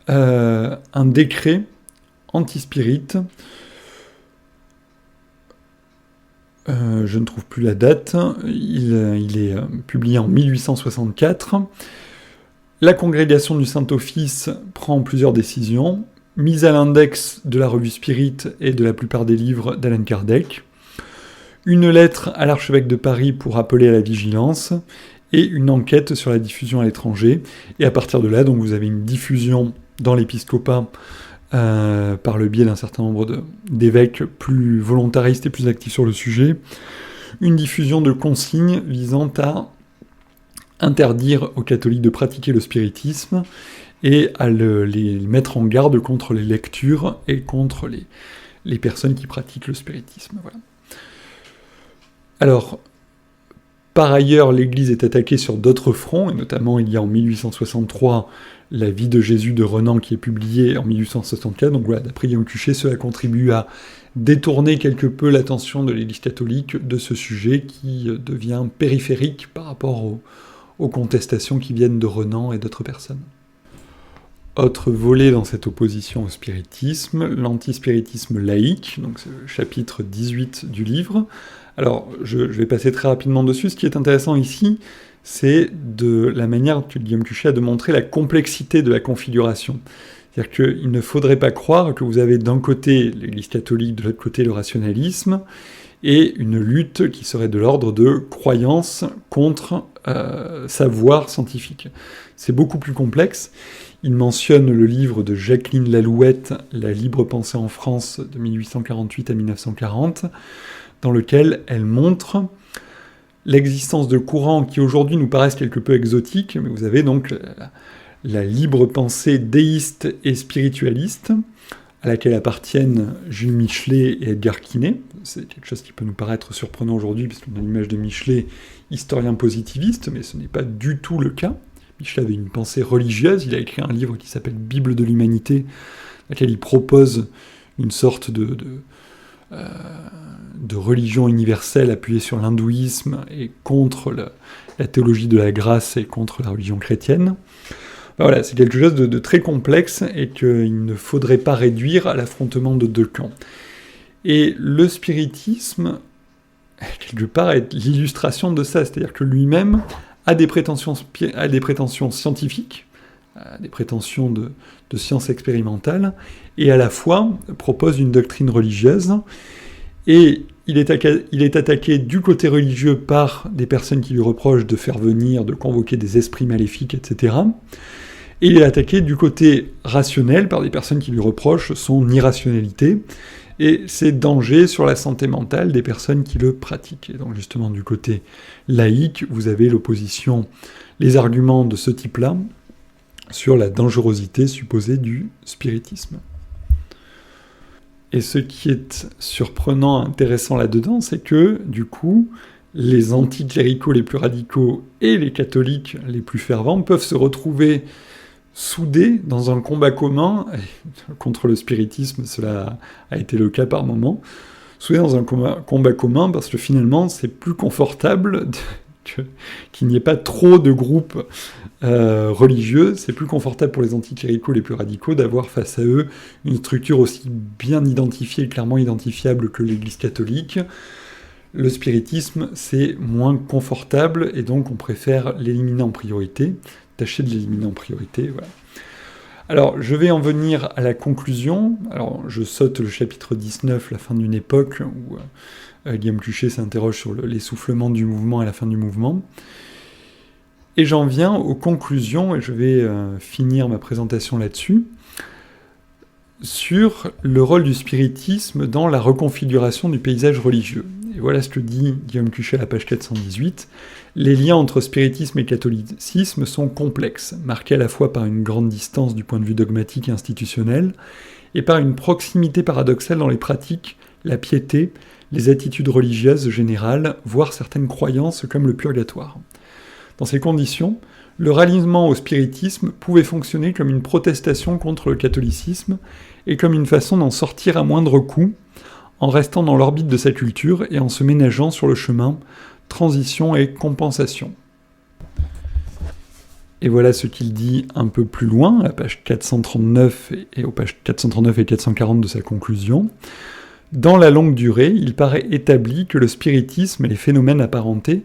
un décret anti-spirit. Je ne trouve plus la date. Il est publié en 1864. La congrégation du Saint-Office prend plusieurs décisions, mise à l'index de la revue Spirit et de la plupart des livres d'Allan Kardec, une lettre à l'archevêque de Paris pour appeler à la vigilance, et une enquête sur la diffusion à l'étranger. Et à partir de là, donc, vous avez une diffusion dans l'épiscopat par le biais d'un certain nombre d'évêques plus volontaristes et plus actifs sur le sujet, une diffusion de consignes visant à interdire aux catholiques de pratiquer le spiritisme et à les mettre en garde contre les lectures et contre les personnes qui pratiquent le spiritisme. Voilà. Alors, par ailleurs, l'Église est attaquée sur d'autres fronts, et notamment il y a en 1863 la vie de Jésus de Renan qui est publiée en 1864, donc voilà, d'après Guillaume Cuchet, cela contribue à détourner quelque peu l'attention de l'Église catholique de ce sujet qui devient périphérique par rapport aux contestations qui viennent de Renan et d'autres personnes. Autre volet dans cette opposition au spiritisme, l'antispiritisme laïque, donc c'est le chapitre 18 du livre. Alors, je vais passer très rapidement dessus. Ce qui est intéressant ici, c'est de la manière que Guillaume Cuchet a de montrer la complexité de la configuration. C'est-à-dire qu'il ne faudrait pas croire que vous avez d'un côté l'Église catholique, de l'autre côté le rationalisme, et une lutte qui serait de l'ordre de croyance contre savoir scientifique. C'est beaucoup plus complexe. Il mentionne le livre de Jacqueline Lalouette, La libre pensée en France, de 1848 à 1940, dans lequel elle montre l'existence de courants qui aujourd'hui nous paraissent quelque peu exotiques, mais vous avez donc la libre pensée déiste et spiritualiste, à laquelle appartiennent Jules Michelet et Edgar Quinet. C'est quelque chose qui peut nous paraître surprenant aujourd'hui, puisqu'on a l'image de Michelet, historien positiviste, mais ce n'est pas du tout le cas. Michelet avait une pensée religieuse, il a écrit un livre qui s'appelle « Bible de l'humanité », dans lequel il propose une sorte de religion universelle appuyée sur l'hindouisme et contre la théologie de la grâce et contre la religion chrétienne. Voilà, c'est quelque chose de très complexe et qu'il ne faudrait pas réduire à l'affrontement de deux camps. Et le spiritisme, quelque part, est l'illustration de ça, c'est-à-dire que lui-même a des prétentions scientifiques, des prétentions de science expérimentale, et à la fois propose une doctrine religieuse, et il est attaqué du côté religieux par des personnes qui lui reprochent de faire venir, de convoquer des esprits maléfiques, etc., et il est attaqué du côté rationnel par des personnes qui lui reprochent son irrationalité, et ses dangers sur la santé mentale des personnes qui le pratiquent. Et donc justement du côté laïque, vous avez l'opposition, les arguments de ce type-là, sur la dangerosité supposée du spiritisme. Et ce qui est surprenant, intéressant là-dedans, c'est que, du coup, les anticléricaux les plus radicaux et les catholiques les plus fervents peuvent se retrouver soudés dans un combat commun, contre le spiritisme, cela a été le cas par moments, soudés dans un combat commun parce que finalement c'est plus confortable qu'il n'y ait pas trop de groupes religieux, c'est plus confortable pour les anticléricaux les plus radicaux d'avoir face à eux une structure aussi bien identifiée et clairement identifiable que l'Église catholique. Le spiritisme, c'est moins confortable, et donc on préfère l'éliminer en priorité, tâcher de l'éliminer en priorité, voilà. Alors, je vais en venir à la conclusion. Alors, je saute le chapitre 19, la fin d'une époque, où Guillaume Cuchet s'interroge sur l'essoufflement du mouvement à la fin du mouvement. Et j'en viens aux conclusions, et je vais finir ma présentation là-dessus, sur le rôle du spiritisme dans la reconfiguration du paysage religieux. et voilà ce que dit Guillaume Cuchet à la page 418, les liens entre spiritisme et catholicisme sont complexes, marqués à la fois par une grande distance du point de vue dogmatique et institutionnel, et par une proximité paradoxale dans les pratiques, la piété, les attitudes religieuses générales, voire certaines croyances comme le purgatoire. Dans ces conditions, le ralliement au spiritisme pouvait fonctionner comme une protestation contre le catholicisme et comme une façon d'en sortir à moindre coût, en restant dans l'orbite de sa culture et en se ménageant sur le chemin transition et compensation. Et voilà ce qu'il dit un peu plus loin, à la page 439 et aux pages 439 et 440 de sa conclusion. Dans la longue durée, il paraît établi que le spiritisme et les phénomènes apparentés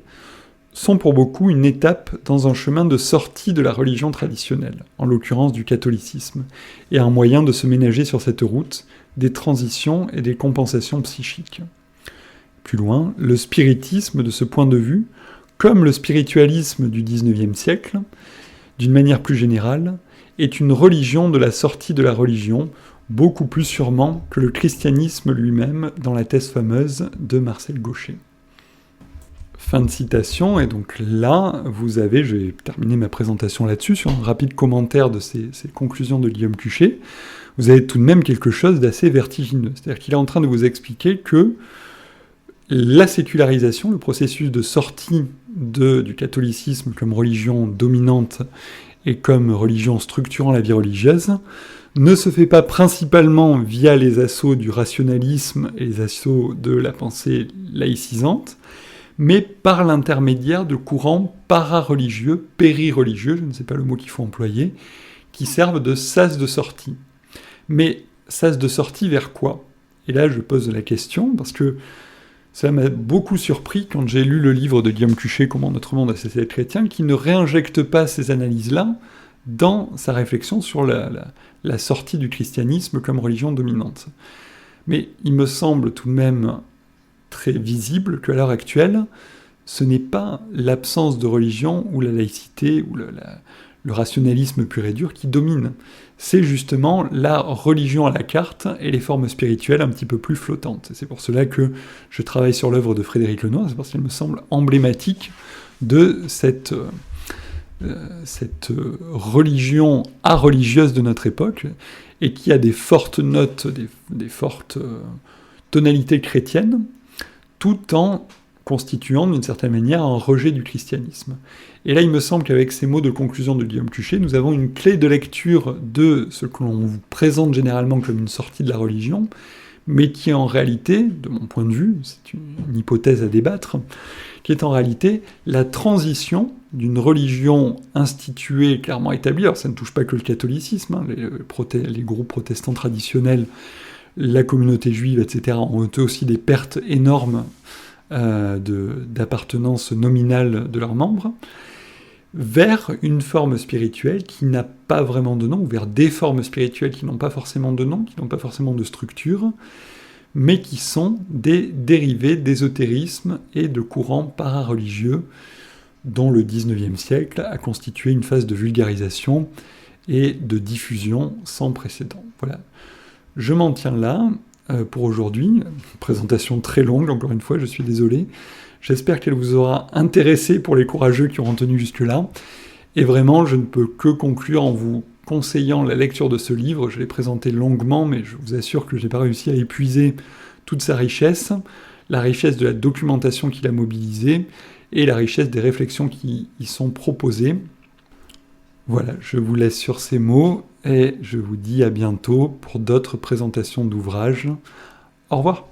sont pour beaucoup une étape dans un chemin de sortie de la religion traditionnelle, en l'occurrence du catholicisme, et un moyen de se ménager sur cette route des transitions et des compensations psychiques. Plus loin, le spiritisme, de ce point de vue, comme le spiritualisme du XIXe siècle, d'une manière plus générale, est une religion de la sortie de la religion, beaucoup plus sûrement que le christianisme lui-même dans la thèse fameuse de Marcel Gauchet. Fin de citation, et donc là, vous avez, je vais terminer ma présentation là-dessus, sur un rapide commentaire de ces conclusions de Guillaume Cuchet, vous avez tout de même quelque chose d'assez vertigineux. C'est-à-dire qu'il est en train de vous expliquer que la sécularisation, le processus de sortie du catholicisme comme religion dominante et comme religion structurant la vie religieuse, ne se fait pas principalement via les assauts du rationalisme et les assauts de la pensée laïcisante, mais par l'intermédiaire de courants para-religieux, péri-religieux, je ne sais pas le mot qu'il faut employer, qui servent de sas de sortie. Mais sas de sortie vers quoi ? Et là, je pose la question, parce que ça m'a beaucoup surpris quand j'ai lu le livre de Guillaume Cuchet, Comment notre monde a cessé d'être chrétien, qui ne réinjecte pas ces analyses-là dans sa réflexion sur la sortie du christianisme comme religion dominante. Mais il me semble tout de même très visible qu'à l'heure actuelle, ce n'est pas l'absence de religion ou la laïcité ou le rationalisme pur et dur qui domine. C'est justement la religion à la carte et les formes spirituelles un petit peu plus flottantes. C'est pour cela que je travaille sur l'œuvre de Frédéric Lenoir, c'est parce qu'elle me semble emblématique de cette religion a-religieuse de notre époque, et qui a des fortes notes, des fortes tonalités chrétiennes, tout en constituant d'une certaine manière un rejet du christianisme. Et là, il me semble qu'avec ces mots de conclusion de Guillaume Cuchet, nous avons une clé de lecture de ce que l'on vous présente généralement comme une sortie de la religion, mais qui est en réalité, de mon point de vue, c'est une hypothèse à débattre, qui est en réalité la transition d'une religion instituée, clairement établie. Alors ça ne touche pas que le catholicisme, hein, les groupes protestants traditionnels, la communauté juive, etc., ont eux aussi des pertes énormes d'appartenance nominale de leurs membres, vers une forme spirituelle qui n'a pas vraiment de nom, ou vers des formes spirituelles qui n'ont pas forcément de nom, qui n'ont pas forcément de structure, mais qui sont des dérivés d'ésotérisme et de courants para-religieux dont le XIXe siècle a constitué une phase de vulgarisation et de diffusion sans précédent. Voilà. Je m'en tiens là pour aujourd'hui. Présentation très longue, encore une fois, je suis désolé. J'espère qu'elle vous aura intéressé pour les courageux qui auront tenu jusque-là. Et vraiment, je ne peux que conclure en vous conseillant la lecture de ce livre. Je l'ai présenté longuement, mais je vous assure que je n'ai pas réussi à épuiser toute sa richesse, la richesse de la documentation qu'il a mobilisée, et la richesse des réflexions qui y sont proposées. Voilà, je vous laisse sur ces mots, et je vous dis à bientôt pour d'autres présentations d'ouvrages. Au revoir.